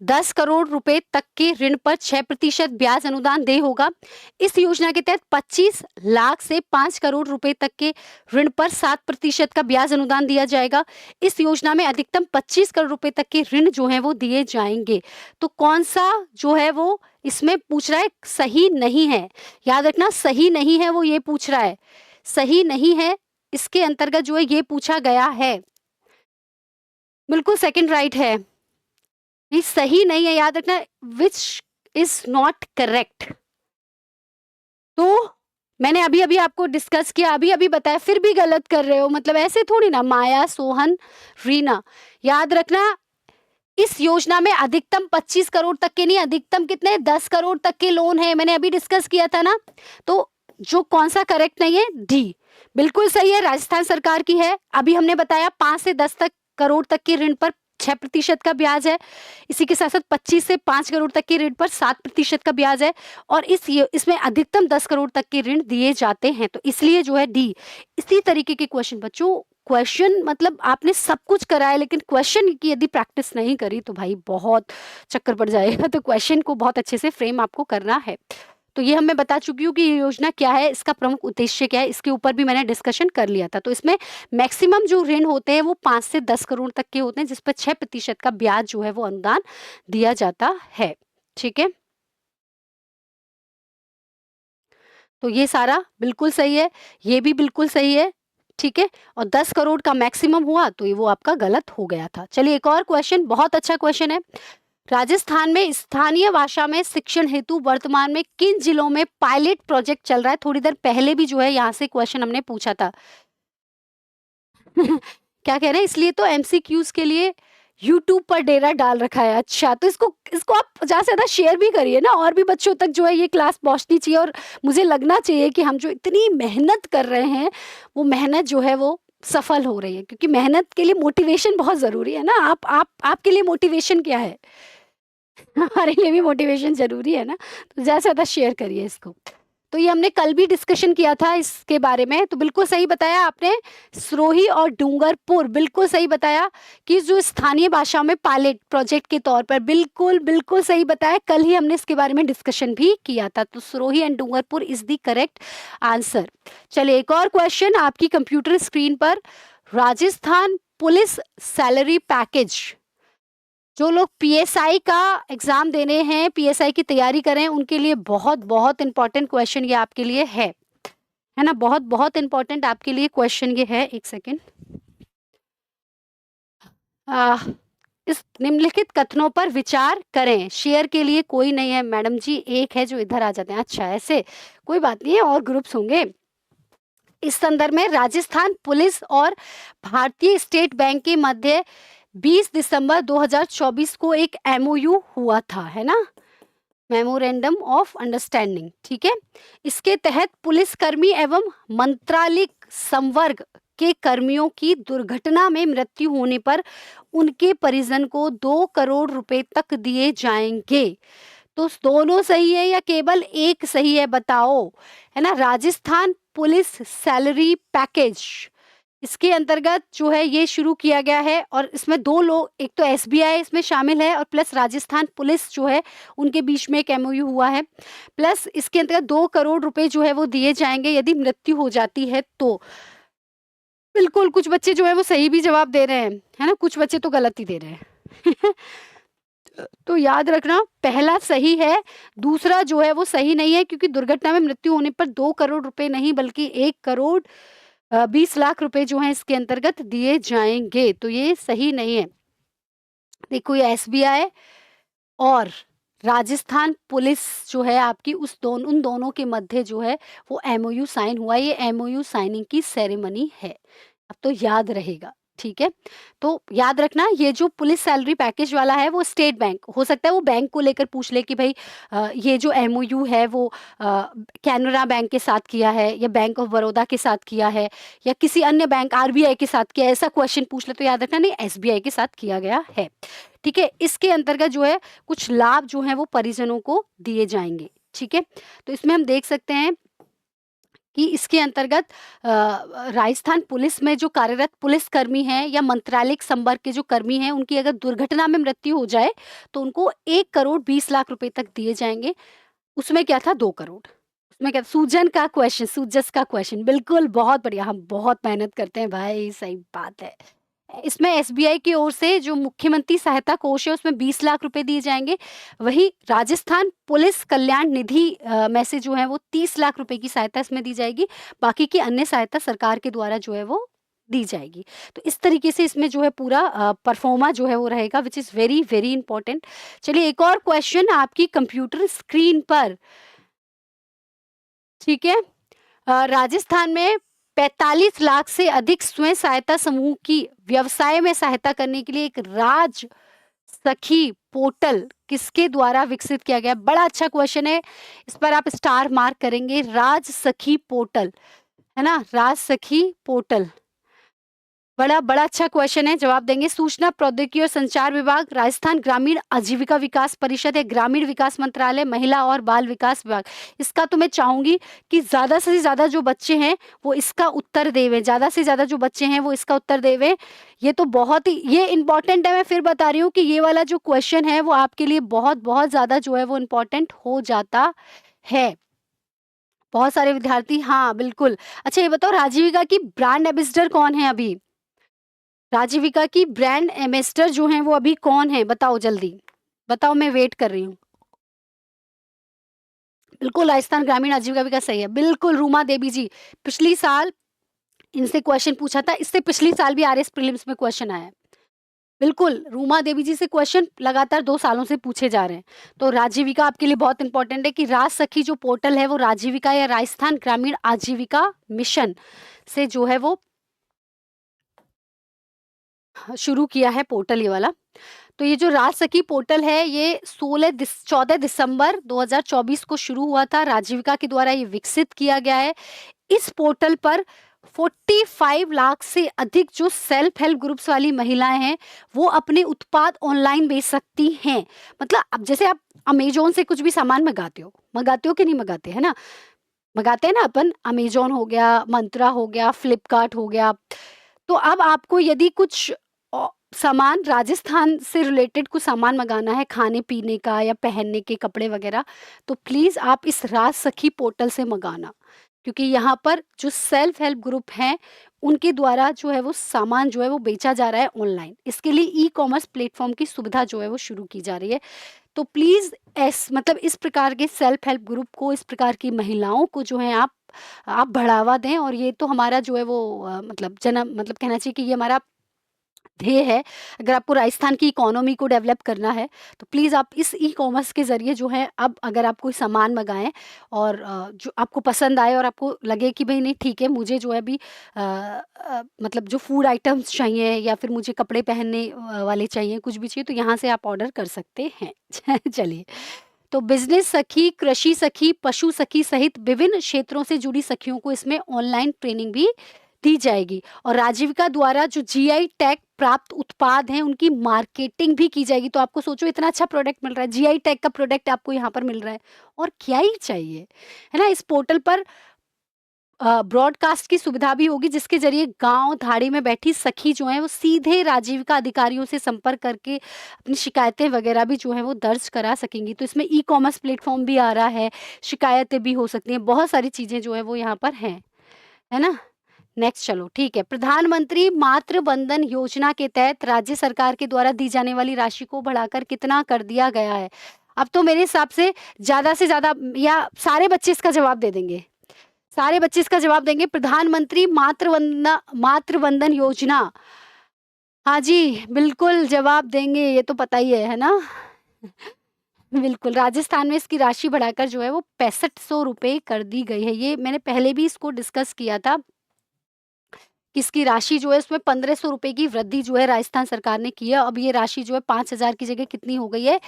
10 करोड़ रुपए तक के ऋण पर 6% ब्याज अनुदान दे होगा। इस योजना के तहत 25 लाख से 5 करोड़ रुपए तक के ऋण पर 7% का ब्याज अनुदान दिया जाएगा। इस योजना में अधिकतम 25 करोड़ रुपए तक के ऋण जो है वो दिए जाएंगे। तो कौन सा जो है वो इसमें पूछ रहा है सही नहीं है, याद रखना सही नहीं है, वो ये पूछ रहा है सही नहीं है, इसके अंतर्गत जो है ये पूछा गया है। बिल्कुल सेकंड राइट है, ये सही नहीं है, याद रखना विच इज नॉट करेक्ट। तो मैंने अभी अभी आपको डिस्कस किया, अभी अभी बताया, फिर भी गलत कर रहे हो, मतलब ऐसे थोड़ी ना। माया, सोहन, रीना, याद रखना इस योजना में अधिकतम 25 करोड़ तक के नहीं, अधिकतम कितने 10 करोड़ तक के लोन है, मैंने अभी डिस्कस किया था ना। तो जो कौन सा करेक्ट नहीं है, डी बिल्कुल सही है, राजस्थान सरकार की है। अभी हमने बताया 5 से 10 करोड़ तक के ऋण पर 6% का ब्याज है। इसी के साथ साथ 25 से 5 करोड़ तक के ऋण पर 7% का ब्याज है, और इसमें अधिकतम 10 करोड़ तक के ऋण दिए जाते हैं। तो इसलिए जो है डी। इसी तरीके के क्वेश्चन बच्चों, क्वेश्चन मतलब आपने सब कुछ करा है, लेकिन क्वेश्चन की यदि प्रैक्टिस नहीं करी तो भाई बहुत चक्कर पड़ जाएगा। तो क्वेश्चन को बहुत अच्छे से फ्रेम आपको करना है। तो ये मैं बता चुकी हूँ कि ये योजना क्या है, इसका प्रमुख उद्देश्य क्या है, इसके ऊपर भी मैंने डिस्कशन कर लिया था। तो इसमें मैक्सिमम जो ऋण होते हैं वो 5 से 10 करोड़ तक के होते हैं, जिस पर 6% का ब्याज जो है वो अनुदान दिया जाता है। ठीक है, तो ये सारा बिल्कुल सही है, ये भी बिल्कुल सही है। ठीक है, और 10 करोड़ का मैक्सिमम हुआ तो ये वो आपका गलत हो गया था। चलिए एक और क्वेश्चन, बहुत अच्छा क्वेश्चन है। राजस्थान में स्थानीय भाषा में शिक्षण हेतु वर्तमान में किन जिलों में पायलट प्रोजेक्ट चल रहा है? थोड़ी देर पहले भी जो है यहाँ से क्वेश्चन हमने पूछा था। क्या कह रहे हैं, इसलिए तो एमसीक्यूज के लिए यूट्यूब पर डेरा डाल रखा है। अच्छा, तो इसको इसको आप ज्यादा से ज्यादा शेयर भी करिए ना, और भी बच्चों तक जो है ये क्लास पहुंचनी चाहिए। और मुझे लगना चाहिए कि हम जो इतनी मेहनत कर रहे हैं वो मेहनत जो है वो सफल हो रही है, क्योंकि मेहनत के लिए मोटिवेशन बहुत जरूरी है ना। आपके लिए मोटिवेशन क्या है? हमारे लिए भी मोटिवेशन ज़रूरी है ना, तो ज़्यादा से ज़्यादा शेयर करिए इसको। तो ये हमने कल भी डिस्कशन किया था इसके बारे में, तो बिल्कुल सही बताया आपने, सिरोही और डूंगरपुर, बिल्कुल सही बताया कि जो स्थानीय भाषाओं में पायलट प्रोजेक्ट के तौर पर, बिल्कुल, बिल्कुल सही बताया, कल ही हमने इसके बारे में डिस्कशन भी किया था, तो Sirohi and Dungarpur is the correct answer. चलिए एक और क्वेश्चन आपकी कंप्यूटर स्क्रीन पर, राजस्थान पुलिस सैलरी पैकेज, जो लोग पीएसआई का एग्जाम देने हैं, पीएसआई की तैयारी करें, उनके लिए बहुत बहुत इंपॉर्टेंट क्वेश्चन ये आपके लिए है ना, बहुत बहुत इंपॉर्टेंट आपके लिए क्वेश्चन ये है। एक सेकेंड, इस निम्नलिखित कथनों पर विचार करें। शेयर के लिए कोई नहीं है मैडम जी, एक है जो इधर आ जाते हैं। अच्छा, ऐसे कोई बात नहीं है, और ग्रुप्स होंगे। इस संदर्भ में राजस्थान पुलिस और भारतीय स्टेट बैंक के मध्य 20 दिसंबर 2024 को एक एमओयू हुआ था, है ना, मेमोरेंडम ऑफ अंडरस्टैंडिंग, ठीक है। इसके तहत पुलिसकर्मी एवं मंत्रालयिक संवर्ग के कर्मियों की दुर्घटना में मृत्यु होने पर उनके परिजन को 2 करोड़ रुपए तक दिए जाएंगे। तो दोनों सही है या केवल एक सही है, बताओ, है ना। राजस्थान पुलिस सैलरी पैकेज, इसके अंतर्गत जो है ये शुरू किया गया है, और इसमें दो लोग, एक तो एसबीआई इसमें शामिल है और प्लस राजस्थान पुलिस जो है, उनके बीच में एक एमओयू हुआ है। प्लस इसके अंतर्गत 2 करोड़ रुपए जो है वो दिए जाएंगे यदि मृत्यु हो जाती है तो। बिल्कुल, कुछ बच्चे जो है वो सही भी जवाब दे रहे हैं, है ना, कुछ बच्चे तो गलत ही दे रहे हैं। तो याद रखना, पहला सही है, दूसरा जो है वो सही नहीं है, क्योंकि दुर्घटना में मृत्यु होने पर 2 करोड़ रुपए नहीं बल्कि 1 करोड़ 20 लाख रुपए जो हैं इसके अंतर्गत दिए जाएंगे, तो ये सही नहीं है। देखो, ये एसबीआई और राजस्थान पुलिस जो है आपकी, उन दोनों के मध्य जो है वो एमओयू साइन हुआ, ये एमओयू साइनिंग की सेरेमनी है। अब तो याद रहेगा, ठीक है। तो याद रखना, ये जो पुलिस सैलरी पैकेज वाला है वो स्टेट बैंक, हो सकता है वो बैंक को लेकर पूछ ले कि भाई ये जो एमओयू है वो कैनरा बैंक के साथ किया है या बैंक ऑफ बड़ौदा के साथ किया है या किसी अन्य बैंक आरबीआई के साथ किया है, ऐसा क्वेश्चन पूछ ले तो याद रखना नहीं, एसबीआई के साथ किया गया है, ठीक है। इसके अंतर्गत जो है कुछ लाभ जो है वो परिजनों को दिए जाएंगे, ठीक है। तो इसमें हम देख सकते हैं कि इसके अंतर्गत राजस्थान पुलिस में जो कार्यरत पुलिसकर्मी हैं या मंत्रालयिक संवर्ग के जो कर्मी हैं, उनकी अगर दुर्घटना में मृत्यु हो जाए तो उनको 1 करोड़ 20 लाख रुपए तक दिए जाएंगे। उसमें क्या था, 2 करोड़। उसमें क्या, सूजन का क्वेश्चन, सूजस का क्वेश्चन, बिल्कुल, बहुत बढ़िया, हम बहुत मेहनत करते हैं भाई, सही बात है। इसमें एसबीआई की ओर से जो मुख्यमंत्री सहायता कोष है उसमें 20 लाख रुपए दिए जाएंगे। वही राजस्थान पुलिस कल्याण निधि में से जो है वो 30 लाख रुपए की सहायता इसमें दी जाएगी। बाकी की अन्य सहायता सरकार के द्वारा जो है वो दी जाएगी। तो इस तरीके से इसमें जो है पूरा परफॉर्मा जो है वो रहेगा, which is very very important. चलिए एक और क्वेश्चन आपकी कंप्यूटर स्क्रीन पर, ठीक है। राजस्थान में 45 लाख से अधिक स्वयं सहायता समूह की व्यवसाय में सहायता करने के लिए एक राज सखी पोर्टल किसके द्वारा विकसित किया गया? बड़ा अच्छा क्वेश्चन है, इस पर आप स्टार मार्क करेंगे। राज सखी पोर्टल, है ना, राज सखी पोर्टल, बड़ा बड़ा अच्छा क्वेश्चन है, जवाब देंगे। सूचना प्रौद्योगिकी और संचार विभाग, राजस्थान ग्रामीण आजीविका विकास परिषद या ग्रामीण विकास मंत्रालय, महिला और बाल विकास विभाग। इसका तो मैं चाहूंगी कि ज्यादा से ज्यादा जो बच्चे हैं वो इसका उत्तर देवे, ज्यादा से ज्यादा जो बच्चे हैं वो इसका उत्तर देवे। ये तो बहुत ही ये इंपॉर्टेंट है, मैं फिर बता रही हूँ कि ये वाला जो क्वेश्चन है वो आपके लिए बहुत बहुत ज्यादा जो है वो इम्पोर्टेंट हो जाता है। बहुत सारे विद्यार्थी, हाँ बिल्कुल। अच्छा ये बताओ, राजीविका की ब्रांड एम्बेसडर कौन है अभी? राजीविका की ब्रांड एम्बेसडर जो हैं वो अभी कौन है, बताओ जल्दी, बताओ, मैं वेट कर रही हूँ। बिल्कुल, राजस्थान ग्रामीण आजीविका विकास सही है, बिल्कुल, रूमा देवी जी। पिछली साल इनसे क्वेश्चन पूछा था, इससे पिछली साल भी आरएस प्रीलिम्स में क्वेश्चन आया है। बिल्कुल, रूमा देवी जी से क्वेश्चन लगातार 2 सालों से पूछे जा रहे हैं। तो राजीविका आपके लिए बहुत इंपॉर्टेंट है कि राज सखी जो पोर्टल है वो राजीविका या राजस्थान ग्रामीण आजीविका मिशन से जो है वो शुरू किया है पोर्टल ये वाला। तो ये जो राज सखी पोर्टल है ये 14 दिसंबर 2024 को शुरू हुआ था, राजीविका के द्वारा ये विकसित किया गया है। इस पोर्टल पर 45 लाख से अधिक जो सेल्फ हेल्प ग्रुप्स वाली महिलाएं हैं वो अपने उत्पाद ऑनलाइन बेच सकती हैं। मतलब अब जैसे आप अमेजोन से कुछ भी सामान मंगाते हो कि नहीं मंगाते, है ना? मंगाते हैं ना अपन, अमेजोन हो गया, मंत्रा हो गया, फ्लिपकार्ट हो गया। तो अब आपको यदि कुछ सामान राजस्थान से रिलेटेड कुछ सामान मंगाना है, खाने पीने का या पहनने के कपड़े वगैरह, तो प्लीज़ आप इस राज सखी पोर्टल से मंगाना, क्योंकि यहाँ पर जो सेल्फ हेल्प ग्रुप हैं उनके द्वारा जो है वो सामान जो है वो बेचा जा रहा है ऑनलाइन। इसके लिए ई कॉमर्स प्लेटफॉर्म की सुविधा जो है वो शुरू की जा रही है। तो प्लीज़ मतलब इस प्रकार के सेल्फ हेल्प ग्रुप को, इस प्रकार की महिलाओं को जो है आप बढ़ावा दें। और ये तो हमारा जो है वो मतलब कहना चाहिए कि ये हमारा ध्येय है। अगर आपको राजस्थान की इकोनॉमी को डेवलप करना है तो प्लीज़ आप इस ई कॉमर्स के ज़रिए जो है, अब अगर आप कोई सामान मंगाएं और जो आपको पसंद आए और आपको लगे कि भाई नहीं ठीक है, मुझे जो है अभी मतलब जो फूड आइटम्स चाहिए या फिर मुझे कपड़े पहनने वाले चाहिए, कुछ भी चाहिए, तो यहाँ से आप ऑर्डर कर सकते हैं। चलिए, तो बिजनेस सखी, कृषि सखी, पशु सखी सहित विभिन्न क्षेत्रों से जुड़ी सखियों को इसमें ऑनलाइन ट्रेनिंग भी दी जाएगी। और राजीविका द्वारा जो जीआई टैग प्राप्त उत्पाद हैं उनकी मार्केटिंग भी की जाएगी। तो आपको सोचो, इतना अच्छा प्रोडक्ट मिल रहा है, जीआई टैग का प्रोडक्ट आपको यहाँ पर मिल रहा है, और क्या ही चाहिए, है ना? इस पोर्टल पर ब्रॉडकास्ट की सुविधा भी होगी, जिसके जरिए गांव धाड़ी में बैठी सखी जो है वो सीधे राजीविका अधिकारियों से संपर्क करके अपनी शिकायतें वगैरह भी जो है वो दर्ज करा सकेंगी। तो इसमें ई कॉमर्स प्लेटफॉर्म भी आ रहा है, शिकायतें भी हो सकती हैं, बहुत सारी चीजें जो है वो यहाँ पर हैं, है ना? नेक्स्ट, चलो ठीक है। प्रधानमंत्री मातृ वंदन योजना के तहत राज्य सरकार के द्वारा दी जाने वाली राशि को बढ़ाकर कितना कर दिया गया है? अब तो मेरे हिसाब से ज्यादा, या सारे बच्चे इसका जवाब दे देंगे? सारे बच्चे इसका जवाब देंगे। प्रधानमंत्री मातृ वंदन योजना, हाँ जी बिल्कुल जवाब देंगे, ये तो पता ही है ना? बिल्कुल, राजस्थान में इसकी राशि बढ़ाकर जो है वो 6500 रुपये कर दी गई है। ये मैंने पहले भी इसको डिस्कस किया था, इसकी राशि जो है उसमें 1500 रुपए की वृद्धि जो है राजस्थान सरकार ने की है। अब ये राशि जो है 5000 की जगह कितनी हो गई है?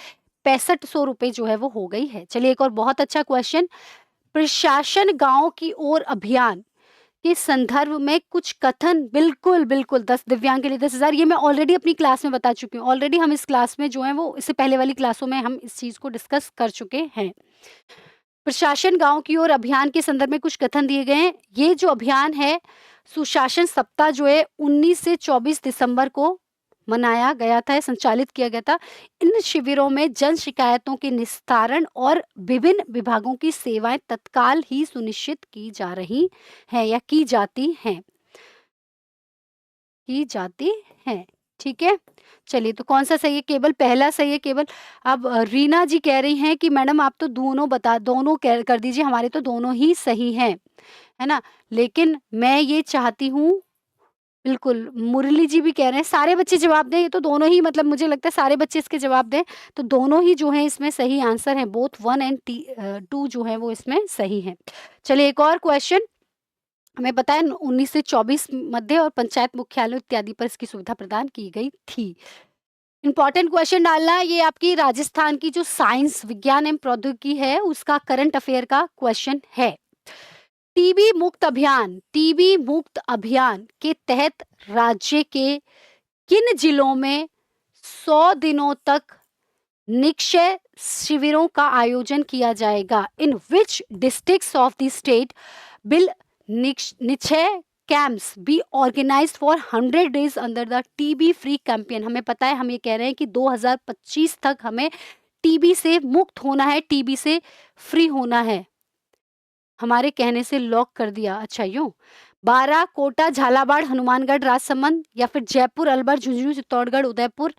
6500 रुपए जो है वो हो गई है। चलिए, एक और बहुत अच्छा क्वेश्चन। प्रशासन गांव की ओर अभियान के संदर्भ में कुछ कथन, बिल्कुल बिल्कुल 10 दिव्यांग के लिए 10,000, ये मैं ऑलरेडी अपनी क्लास में बता चुकी हूँ। ऑलरेडी हम इस क्लास में जो है वो, इससे पहले वाली क्लासों में हम इस चीज को डिस्कस कर चुके हैं। प्रशासन गांव की ओर अभियान के संदर्भ में कुछ कथन दिए गए हैं। ये जो अभियान है, सुशासन सप्ताह जो है 19 से 24 दिसंबर को मनाया गया था, संचालित किया गया था। इन शिविरों में जन शिकायतों के निस्तारण और विभिन्न विभागों की सेवाएं तत्काल ही सुनिश्चित की जा रही हैं या की जाती हैं। ठीक है, चलिए, तो कौन सा सही है? केवल पहला सही है, केवल। अब रीना जी कह रही हैं कि मैडम आप तो दोनों कर दीजिए, हमारे तो दोनों ही सही हैं, है ना? लेकिन मैं ये चाहती हूँ, बिल्कुल, मुरली जी भी कह रहे हैं सारे बच्चे जवाब दें। ये तो दोनों ही, मतलब मुझे लगता है सारे बच्चे इसके जवाब दें, तो दोनों ही जो है इसमें सही आंसर है। बोथ 1 एंड 2 जो है वो इसमें सही है। चलिए, एक और क्वेश्चन। हमें पता है 19 से 24 मध्य और पंचायत मुख्यालय इत्यादि पर इसकी सुविधा प्रदान की गई थी। इंपॉर्टेंट क्वेश्चन डालना, ये आपकी राजस्थान की जो साइंस, विज्ञान एवं प्रौद्योगिकी है उसका करंट अफेयर का क्वेश्चन है। टीबी मुक्त अभियान के तहत राज्य के किन जिलों में 100 दिनों तक निक्षय शिविरों का आयोजन किया जाएगा? In which districts of the state will Nikshay camps be organised for 100 days under the TB free campaign? हमें पता है, हम ये कह रहे हैं कि 2025 तक हमें टीबी से मुक्त होना है, टीबी से फ्री होना है। हमारे कहने से लॉक कर दिया, अच्छा यूं। 12 कोटा, झालावाड़, हनुमानगढ़, राजसमंद, या फिर जयपुर, अलवर, झुंझुनू, चित्तौड़गढ़, उदयपुर,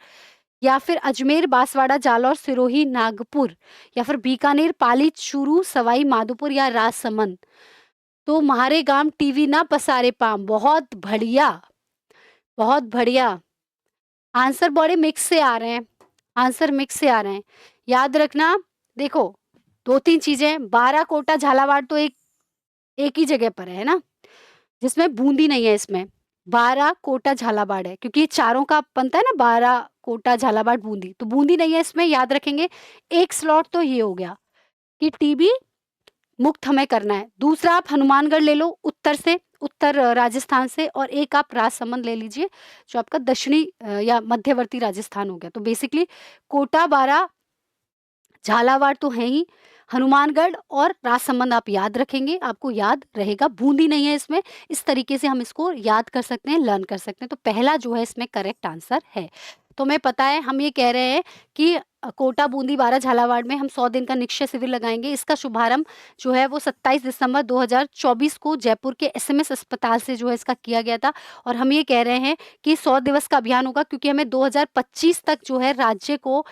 या फिर अजमेर, बांसवाड़ा, जालौर, सिरोही, नागपुर, या फिर बीकानेर, पाली, चूरू, सवाई माधोपुर या राजसमंद। तो म्हारे गांव टीवी ना पसारे पाम, बहुत बढ़िया, बहुत बढ़िया। आंसर बड़े मिक्स से आ रहे हैं, आंसर मिक्स से आ रहे हैं। याद रखना, देखो 2-3 चीजें। 12 कोटा, झालावाड़ तो एक ही जगह पर है ना, जिसमें बूंदी नहीं है। इसमें 12 कोटा, झालावाड़ है, क्योंकि ये चारों का बनता है ना, 12 कोटा, झालावाड़, बूंदी, तो बूंदी नहीं है इसमें, याद रखेंगे। एक स्लॉट तो ये हो गया कि टीबी मुक्त हमें करना है। दूसरा, आप हनुमानगढ़ ले लो उत्तर से, उत्तर राजस्थान से, और एक आप राजसमंद ले लीजिए जो आपका दक्षिणी या मध्यवर्ती राजस्थान हो गया। तो बेसिकली कोटा, बारां, झालावाड़ तो है ही, हनुमानगढ़ और राजसमंद आप याद रखेंगे, आपको याद रहेगा। बूंदी नहीं है इसमें। इस तरीके से हम इसको याद कर सकते हैं, लर्न कर सकते हैं। तो पहला जो है इसमें करेक्ट आंसर है। तो हमें पता है, हम ये कह रहे हैं कि कोटा, बूंदी, बारां, झालावाड़ में हम 100 दिन का निश्चय शिविर लगाएंगे। इसका शुभारंभ जो है वो 27 दिसंबर 2024 को जयपुर के एसएमएस अस्पताल से जो है इसका किया गया था। और हम ये कह रहे हैं कि 100 दिवस का अभियान होगा, क्योंकि हमें 2025 तक जो है राज्य को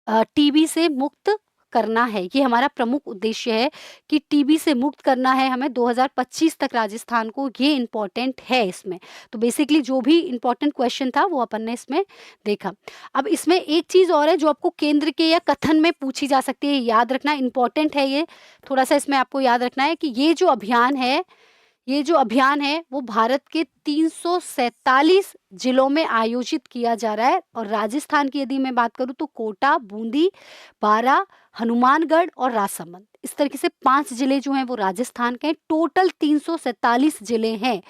टीबी से मुक्त करना है। ये हमारा प्रमुख उद्देश्य है कि टीबी से मुक्त करना है हमें 2025 तक राजस्थान को। ये इम्पोर्टेंट है इसमें। तो बेसिकली जो भी इम्पोर्टेंट क्वेश्चन था वो अपन ने इसमें देखा। अब इसमें एक चीज़ और है जो आपको केंद्र के या कथन में पूछी जा सकती है, याद रखना इम्पोर्टेंट है ये। थोड़ा-सा इसमें आपको याद रखना है कि ये जो अभियान है वो भारत के 347 जिलों में आयोजित किया जा रहा है। और राजस्थान की यदि मैं बात करूं तो कोटा, बूंदी, बारां, हनुमानगढ़ और राजसमंद, इस तरीके से 5 जिले जो हैं वो राजस्थान के हैं। टोटल 347 जिले हैं।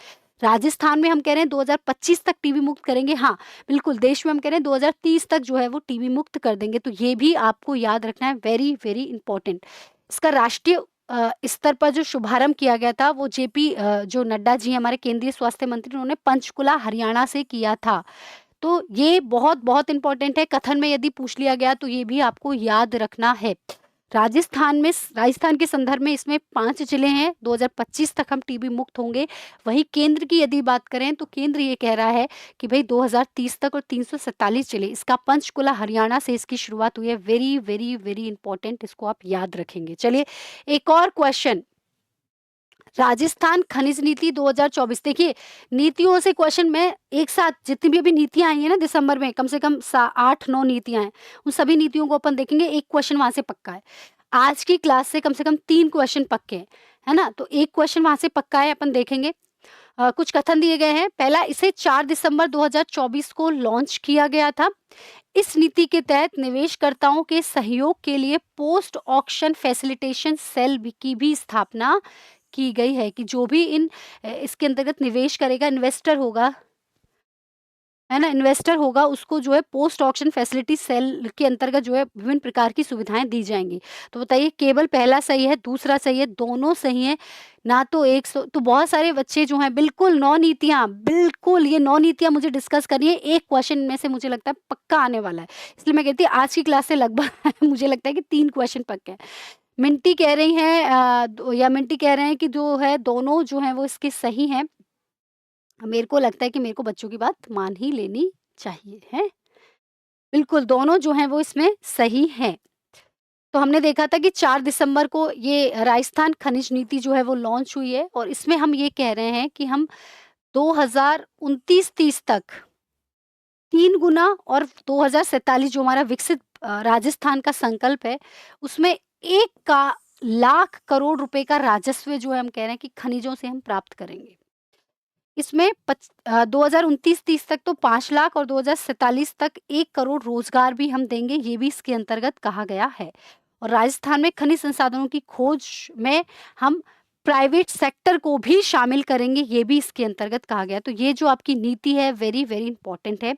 राजस्थान में हम कह रहे हैं 2025 तक टीबी मुक्त करेंगे। हाँ, बिल्कुल, देश में हम कह रहे हैं 2030 तक जो है वो टीबी मुक्त कर देंगे। तो ये भी आपको याद रखना है, वेरी वेरी इंपॉर्टेंट। इसका राष्ट्रीय स्तर पर जो शुभारंभ किया गया था वो जेपी जो नड्डा जी हमारे केंद्रीय स्वास्थ्य मंत्री, उन्होंने पंचकुला हरियाणा से किया था। तो ये बहुत बहुत इंपॉर्टेंट है। कथन में यदि पूछ लिया गया तो ये भी आपको याद रखना है। राजस्थान के संदर्भ में इसमें 5 जिले हैं। 2025 तक हम टीबी मुक्त होंगे। वहीं केंद्र की यदि बात करें तो केंद्र ये कह रहा है कि भाई 2030 तक और 347 जिले, इसका पंचकुला हरियाणा से इसकी शुरुआत हुई है। वेरी वेरी वेरी इंपॉर्टेंट, इसको आप याद रखेंगे। चलिए एक और क्वेश्चन, राजस्थान खनिज नीति 2024। देखिए, नीतियों से क्वेश्चन में एक साथ जितनी भी अभी नीतियां आई हैं ना दिसंबर में, कम से कम 8-9 नीतियां हैं, उन सभी नीतियों को अपन देखेंगे। एक क्वेश्चन वहां से पक्का है। आज की क्लास से कम से कम 3 क्वेश्चन पक्के हैं, है ना। तो एक क्वेश्चन वहां से पक्का है, अपन देखेंगे। कुछ कथन दिए गए हैं। पहला, इसे 4 दिसंबर 2024 को लॉन्च किया गया था। इस नीति के तहत निवेशकर्ताओं के सहयोग के लिए पोस्ट ऑक्शन फैसिलिटेशन सेल की भी स्थापना की गई है, कि जो भी इसके अंतर्गत निवेश करेगा, इन्वेस्टर होगा, है ना, इन्वेस्टर होगा, उसको जो है पोस्ट ऑक्शन फैसिलिटी सेल के अंतर्गत जो है विभिन्न प्रकार की सुविधाएं दी जाएंगी। तो बताइए, केवल पहला सही है, दूसरा सही है, दोनों सही है ना। तो तो बहुत सारे बच्चे जो हैं, बिल्कुल 9 नीतियां, बिल्कुल ये 9 नीतियां मुझे डिस्कस करनी है। एक क्वेश्चन में से मुझे लगता है पक्का आने वाला है, इसलिए मैं कहती हूँ आज की क्लास से लगभग मुझे लगता है कि 3 क्वेश्चन पक्के हैं। मिंटी कह रही हैं या मिंटी कह रहे हैं कि जो है दोनों जो हैं वो इसके सही हैं। मेरे को लगता है कि मेरे को बच्चों की बात मान ही लेनी चाहिए, है। बिल्कुल, दोनों जो हैं वो इसमें सही हैं। तो हमने देखा था कि 4 दिसंबर को ये राजस्थान खनिज नीति जो है वो लॉन्च हुई है, और इसमें हम ये कह रहे हैं कि हम 2029-30 तक 3 गुना, और 2047 जो हमारा विकसित राजस्थान का संकल्प है, उसमें 1 का लाख करोड़ रुपए का राजस्व जो है हम कह रहे हैं कि खनिजों से हम प्राप्त करेंगे। इसमें 2029-30 तक तो 5 लाख, और 2047 तक 1 करोड़ रोजगार भी हम देंगे, ये भी इसके अंतर्गत कहा गया है। और राजस्थान में खनिज संसाधनों की खोज में हम प्राइवेट सेक्टर को भी शामिल करेंगे, ये भी इसके अंतर्गत कहा गया। तो ये जो आपकी नीति है वेरी वेरी इंपॉर्टेंट है।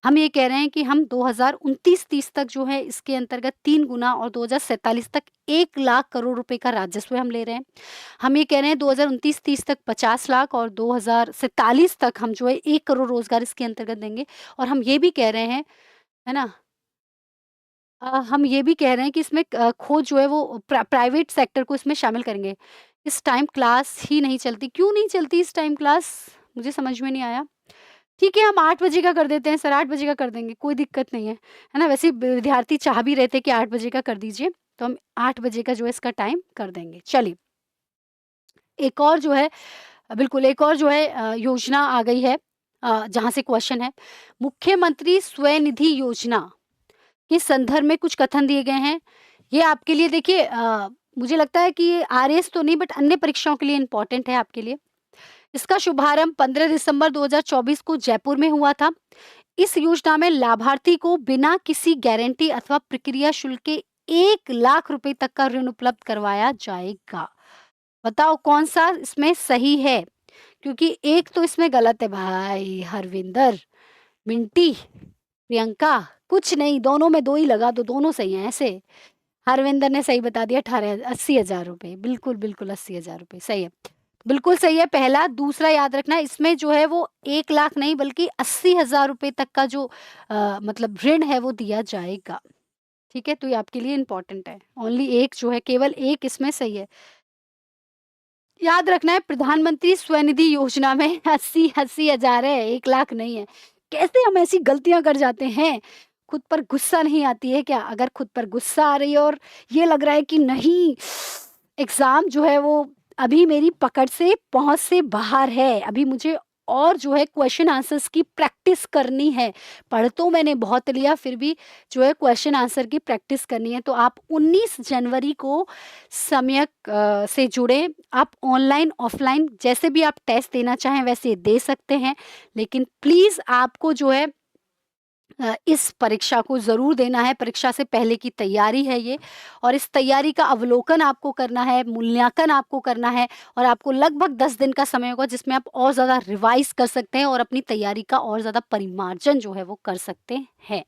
हम ये कह रहे हैं कि हम 2029-30 तक जो है इसके अंतर्गत 3 गुना, और 2047 तक 1 लाख करोड़ रुपए का राजस्व हम ले रहे हैं। हम ये कह रहे हैं 2029-30 तक 50 लाख, और 2047 तक हम जो है 1 करोड़ रोजगार इसके अंतर्गत देंगे। और हम ये भी कह रहे हैं, है ना, हम ये भी कह रहे हैं कि इसमें खोज जो है वो प्राइवेट सेक्टर को इसमें शामिल करेंगे। इस टाइम क्लास ही नहीं चलती, क्यों नहीं चलती इस टाइम क्लास, मुझे समझ में नहीं आया। ठीक है, हम 8 बजे का कर देते हैं सर, 8 बजे का कर देंगे, कोई दिक्कत नहीं है ना। वैसे विद्यार्थी चाह भी रहे थे कि 8 बजे का कर दीजिए, तो हम 8 बजे का जो है इसका टाइम कर देंगे। चलिए, एक और जो है बिल्कुल, एक और जो है योजना आ गई है, जहाँ से क्वेश्चन है। मुख्यमंत्री स्वनिधि योजना के संदर्भ में कुछ कथन दिए गए हैं। ये आपके लिए देखिए, मुझे लगता है कि ये आरएएस तो नहीं, बट अन्य परीक्षाओं के लिए इम्पोर्टेंट है आपके लिए। इसका शुभारंभ 15 दिसंबर 2024 को जयपुर में हुआ था। इस योजना में लाभार्थी को बिना किसी गारंटी अथवा प्रक्रिया शुल्क के 1 लाख रुपए तक का ऋण उपलब्ध करवाया जाएगा। बताओ कौन सा इसमें सही है, क्योंकि एक तो इसमें गलत है भाई। हरविंदर, मिंटी, प्रियंका, कुछ नहीं, दोनों में 2 ही लगा दो, दोनों सही हैं ऐसे। हरविंदर ने सही बता दिया, 80,000 रुपये, बिल्कुल बिल्कुल 80,000 रुपये सही है, बिल्कुल सही है पहला। दूसरा याद रखना, इसमें जो है वो 1 लाख नहीं बल्कि 80,000 रुपये तक का जो मतलब ऋण है वो दिया जाएगा। ठीक है, तो ये आपके लिए इम्पोर्टेंट है। ओनली एक जो है, केवल एक इसमें सही है। याद रखना है, प्रधानमंत्री स्वनिधि योजना में 80,000 है, 1 लाख नहीं है। कैसे हम ऐसी गलतियां कर जाते हैं। खुद पर गुस्सा नहीं आती है क्या? अगर खुद पर गुस्सा आ रही है और ये लग रहा है कि नहीं, एग्जाम जो है वो अभी मेरी पकड़ से पहुंच से बाहर है, अभी मुझे और जो है क्वेश्चन आंसर्स की प्रैक्टिस करनी है। पढ़ तो मैंने बहुत लिया, फिर भी जो है क्वेश्चन आंसर की प्रैक्टिस करनी है, तो आप 19 जनवरी को सम्यक से जुड़े। आप ऑनलाइन ऑफलाइन जैसे भी आप टेस्ट देना चाहें वैसे दे सकते हैं, लेकिन प्लीज़ आपको जो है इस परीक्षा को ज़रूर देना है। परीक्षा से पहले की तैयारी है ये, और इस तैयारी का अवलोकन आपको करना है, मूल्यांकन आपको करना है, और आपको लगभग 10 दिन का समय होगा जिसमें आप और ज़्यादा रिवाइज़ कर सकते हैं और अपनी तैयारी का और ज़्यादा परिमार्जन जो है वो कर सकते हैं।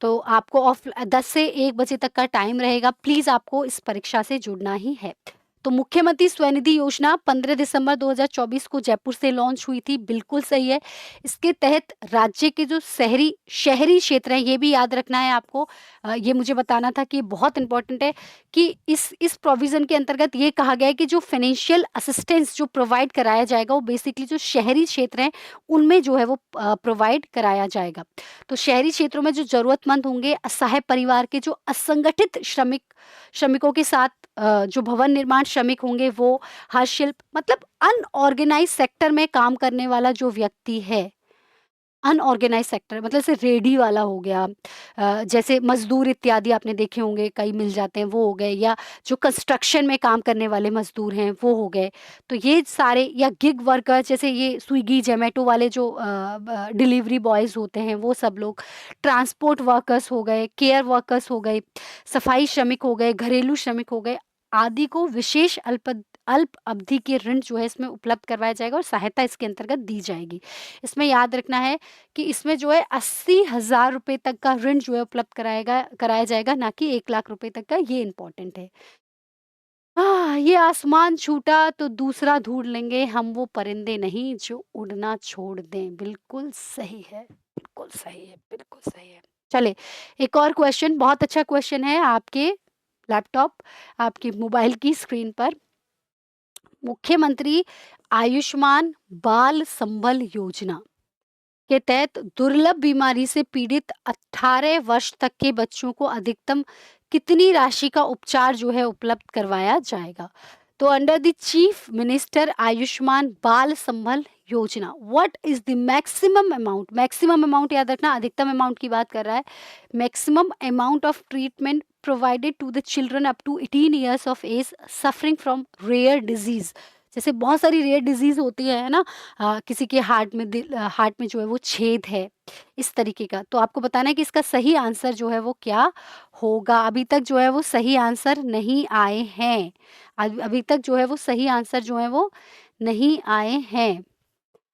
तो आपको 10 से 1 बजे तक का टाइम रहेगा, प्लीज़ आपको इस परीक्षा से जुड़ना ही है। तो मुख्यमंत्री स्वनिधि योजना 15 दिसंबर 2024 को जयपुर से लॉन्च हुई थी, बिल्कुल सही है। इसके तहत राज्य के जो शहरी क्षेत्र हैं, ये भी याद रखना है आपको। ये मुझे बताना था कि बहुत इम्पोर्टेंट है कि इस प्रोविज़न के अंतर्गत ये कहा गया है कि जो फाइनेंशियल असिस्टेंस जो प्रोवाइड कराया जाएगा, वो बेसिकली जो शहरी क्षेत्र हैं, उनमें जो है वो प्रोवाइड कराया जाएगा। तो शहरी क्षेत्रों में जो ज़रूरतमंद होंगे, असहाय परिवार के जो असंगठित श्रमिकों के साथ जो भवन निर्माण श्रमिक होंगे, वो हस्तशिल्प मतलब अनऑर्गेनाइज सेक्टर में काम करने वाला जो व्यक्ति है, अनऑर्गेनाइज सेक्टर मतलब जैसे रेडी वाला हो गया, जैसे मजदूर इत्यादि आपने देखे होंगे, कई मिल जाते हैं, वो हो गए, या जो कंस्ट्रक्शन में काम करने वाले मजदूर हैं वो हो गए। तो ये सारे, या गिग वर्कर जैसे ये स्विगी जोमेटो वाले जो डिलीवरी बॉयज़ होते हैं, वो सब लोग, ट्रांसपोर्ट वर्कर्स हो गए, केयर वर्कर्स हो गए, सफाई श्रमिक हो गए, घरेलू श्रमिक हो गए, आदि को विशेष अल्प अवधि के ऋण जो है इसमें उपलब्ध करवाया जाएगा और सहायता इसके अंतर्गत दी जाएगी। इसमें याद रखना है कि इसमें जो है 80,000 रुपये तक का ऋण जो है उपलब्ध कराया जाएगा, ना कि 1 लाख रुपए तक का। ये इम्पोर्टेंट है। ये आसमान छूटा तो दूसरा ढूंढ लेंगे, हम वो परिंदे नहीं जो उड़ना छोड़ दें। बिल्कुल सही है, बिल्कुल सही है, बिल्कुल सही है। चले, एक और क्वेश्चन, बहुत अच्छा क्वेश्चन है आपके लैपटॉप, आपकी मोबाइल की स्क्रीन पर। मुख्यमंत्री आयुष्मान बाल संबल योजना के तहत दुर्लभ बीमारी से पीड़ित 18 वर्ष तक के बच्चों को अधिकतम कितनी राशि का उपचार जो है उपलब्ध करवाया जाएगा? तो under the chief minister Ayushman Bal Sambal Yojana, what is the maximum amount? Maximum amount याद रखना, अधिकतम अमाउंट की बात कर रहा है। Maximum amount of treatment provided to the children up to 18 years of age suffering from rare disease. जैसे बहुत सारी रेयर डिजीज होती है ना, किसी के हार्ट में जो है वो छेद है, इस तरीके का। तो आपको बताना है कि इसका सही आंसर जो है वो क्या होगा। अभी तक जो है वो सही आंसर नहीं आए हैं, अभी तक जो है वो सही आंसर जो है वो नहीं आए हैं।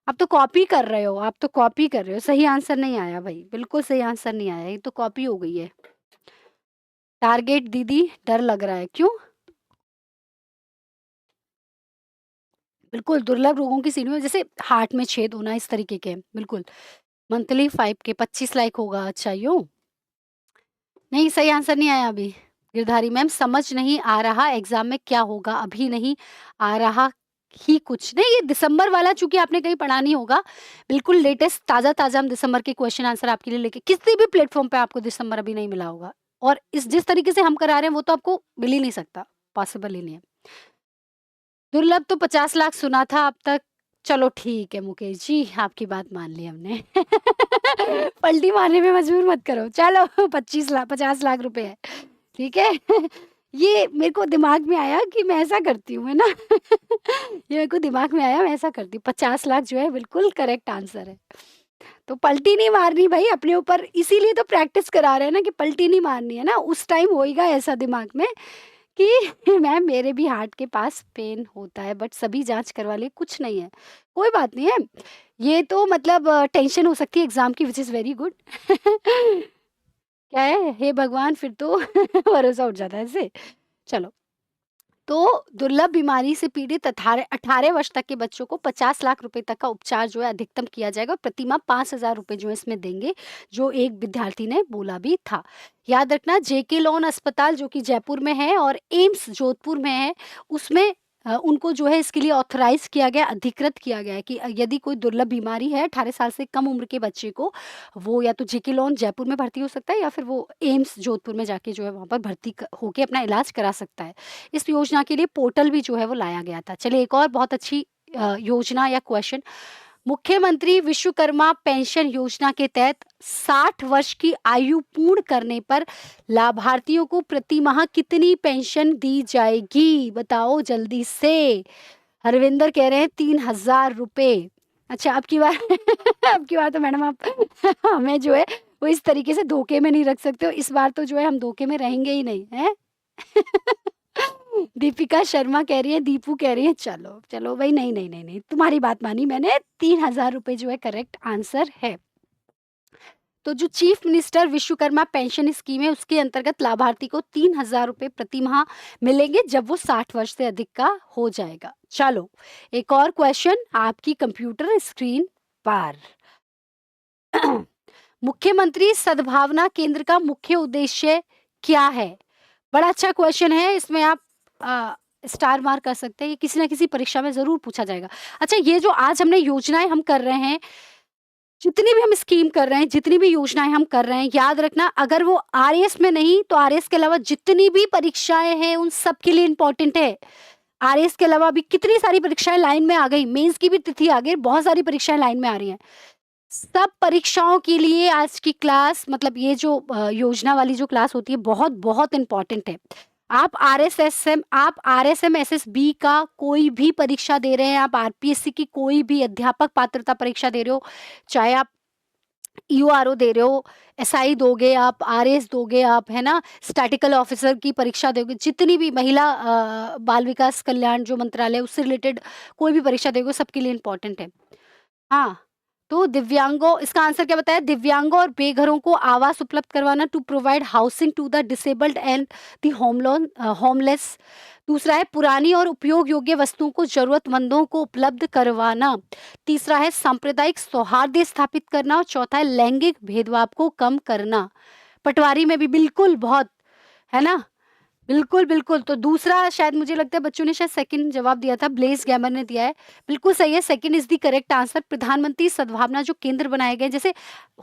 आप तो कॉपी कर रहे हो, आप तो कॉपी कर रहे हो, सही आंसर नहीं आया भाई, बिल्कुल सही आंसर नहीं आया, ये तो कॉपी हो गई है। टारगेट दीदी, डर लग रहा है, क्यों? बिल्कुल दुर्लभ रोगों की श्रेणी में जैसे हार्ट में छेद होना, इस तरीके के, बिल्कुल। मंथली 5 के 25 लाख होगा, अच्छा यूँ? नहीं, सही आंसर नहीं आया अभी। गिरधारी मैम, समझ नहीं आ रहा एग्ज़ाम में क्या होगा, अभी नहीं आ रहा ही कुछ। नहीं, ये दिसंबर वाला चूँकि आपने कहीं पढ़ा नहीं होगा, बिल्कुल लेटेस्ट ताज़ा-ताज़ा हम दिसंबर के क्वेश्चन आंसर आपके लिए लेके, किसी भी प्लेटफ़ॉर्म पे आपको दिसंबर अभी नहीं मिला होगा। और इस जिस तरीके से हम करा रहे हैं वो तो आपको मिल ही नहीं सकता, पॉसिबल ही नहीं है। दुर्लभ तो 50 लाख सुना था अब तक। चलो ठीक है मुकेश जी, आपकी बात मान ली हमने। पलटी मारने में मजबूर मत करो। चलो 25 लाख 50 लाख रुपए है, ठीक है? ये मेरे को दिमाग में आया कि मैं ऐसा करती हूँ, है ना? ये मेरे को दिमाग में आया, मैं ऐसा करती हूँ। 50 लाख जो है बिल्कुल करेक्ट आंसर है। तो पलटी नहीं मारनी भाई अपने ऊपर, इसीलिए तो प्रैक्टिस करा रहे हैं ना कि पलटी नहीं मारनी है ना, उस टाइम होएगा ऐसा दिमाग में कि मैम मेरे भी हार्ट के पास पेन होता है बट सभी जाँच करवा लिए, कुछ नहीं है। कोई बात नहीं है। ये तो मतलब टेंशन हो सकती है एग्ज़ाम की व्हिच इज़ वेरी गुड। क्या है, हे भगवान फिर तो भरोसा उठ जाता है इससे। चलो, तो दुर्लभ बीमारी से पीड़ित 18 वर्ष तक के बच्चों को 50 लाख रुपए तक का उपचार जो है अधिकतम किया जाएगा और प्रतिमाह 5,000 रुपए जो है इसमें देंगे, जो एक विद्यार्थी ने बोला भी था। याद रखना जेके लोन अस्पताल जो कि जयपुर में है और एम्स जोधपुर में है, उसमें उनको जो है इसके लिए ऑथराइज़ किया गया, अधिकृत किया गया है कि यदि कोई दुर्लभ बीमारी है 18 साल से कम उम्र के बच्चे को, वो या तो जेके लोन जयपुर में भर्ती हो सकता है या फिर वो एम्स जोधपुर में जाके जो है वहाँ पर भर्ती होके अपना इलाज करा सकता है। इस योजना के लिए पोर्टल भी जो है वो लाया गया था। चलिए एक और बहुत अच्छी योजना या क्वेश्चन, मुख्यमंत्री विश्वकर्मा पेंशन योजना के तहत 60 वर्ष की आयु पूर्ण करने पर लाभार्थियों को प्रति माह कितनी पेंशन दी जाएगी? बताओ जल्दी से। हरविंदर कह रहे हैं 3,000 रुपए। अच्छा अब की बार अब की बार तो मैडम आप हमें जो है वो इस तरीके से धोखे में नहीं रख सकते हो। इस बार तो जो है हम धोखे में रहेंगे ही नहीं, हैं? दीपिका शर्मा कह रही है, दीपू कह रही है चलो, चलो भई नहीं, नहीं, नहीं, नहीं, तुम्हारी बात मानी मैंने, 3,000 रुपए जो है करेक्ट आंसर है। तो जो chief minister Vishwakarma pension scheme है उसके अंतर्गत लाभार्थी को 3,000 रुपए प्रति माह मिलेंगे जब वो 60 वर्ष से अधिक का हो जाएगा। चलो, एक और क्वेश्चन आपकी कंप्यूटर स्क्रीन पर। मुख्यमंत्री सद्भावना केंद्र का मुख्य उद्देश्य क्या है? बड़ा अच्छा क्वेश्चन है, इसमें आप स्टार मार्क कर सकते हैं, ये किसी न किसी परीक्षा में ज़रूर पूछा जाएगा। अच्छा ये जो आज हमने योजनाएँ हम कर रहे हैं, जितनी भी हम स्कीम कर रहे हैं, जितनी भी योजनाएँ हम कर रहे हैं, याद रखना अगर वो आरएएस में नहीं तो आरएएस के अलावा जितनी भी परीक्षाएँ हैं उन सब के लिए इम्पोर्टेंट है। आरएएस के अलावा भी कितनी सारी परीक्षाएँ लाइन में आ गई, मेंस की भी तिथि आ गई, बहुत सारी परीक्षाएँ लाइन में आ रही हैं। सब परीक्षाओं के लिए आज की क्लास मतलब ये जो योजना वाली जो क्लास होती है बहुत इम्पोर्टेंट है। आप आरएसएम एसएसबी का कोई भी परीक्षा दे रहे हैं, आप आरपीएससी की कोई भी अध्यापक पात्रता परीक्षा दे रहे हो, चाहे आप ईओआरओ दे रहे हो, एसआई दोगे आप, आरएएस दोगे आप, है ना? स्टैटिकल ऑफिसर की परीक्षा दोगे, जितनी भी महिला बाल विकास कल्याण जो मंत्रालय उससे रिलेटेड कोई भी परीक्षा दोगे सबके लिए इम्पोर्टेंट है। हाँ, तो दिव्यांगों इसका आंसर क्या बताया? दिव्यांगों और बेघरों को आवास उपलब्ध करवाना to provide housing to the disabled and the homeless. दूसरा है पुरानी और उपयोग योग्य वस्तुओं को जरूरतमंदों को उपलब्ध करवाना। तीसरा है सांप्रदायिक सौहार्द स्थापित करना और चौथा है लैंगिक भेदभाव को कम करना। पटवारी में भी बिल्कुल बहुत, है ना? बिल्कुल, बिल्कुल। तो दूसरा शायद मुझे लगता है बच्चों ने शायद सेकंड जवाब दिया था, ब्लेज़ गैमर ने दिया है। बिल्कुल सही है, second is the correct answer. प्रधानमंत्री सद्भावना जो केंद्र बनाए गए जैसे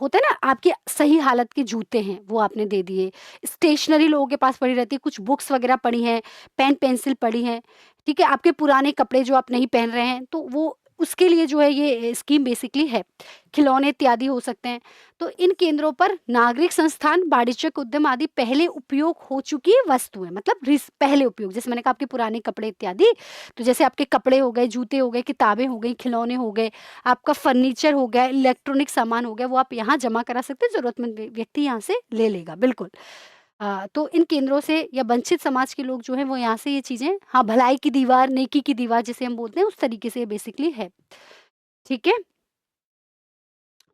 होता है ना आपके सही हालत के जूते हैं, वो आपने दे दिए। स्टेशनरी लोगों के पास पड़ी रहती है, कुछ बुक्स वगैरह पड़ी हैं, पेन पेंसिल पड़ी हैं, ठीक है? आपके पुराने कपड़े जो आप नहीं पहन रहे हैं, तो वो उसके लिए जो है ये स्कीम बेसिकली है। खिलौने इत्यादि हो सकते हैं। तो इन केंद्रों पर नागरिक संस्थान, वाणिज्यिक उद्यम आदि पहले उपयोग हो चुकी वस्तुएँ मतलब पहले उपयोग जैसे मैंने कहा आपके पुराने कपड़े इत्यादि, तो जैसे आपके कपड़े हो गए, जूते हो गए, किताबें हो गई, खिलौने हो गए, आपका फर्नीचर हो गया, इलेक्ट्रॉनिक सामान हो गया, वो आप यहाँ जमा करा सकते हैं, ज़रूरतमंद व्यक्ति यहाँ से ले लेगा, बिल्कुल। तो इन केंद्रों से या वंचित समाज के लोग जो हैं वो यहाँ से ये चीज़ें हाँ, भलाई की दीवार, नेकी की दीवार जिसे हम बोलते हैं उस तरीके से बेसिकली है। ठीक है?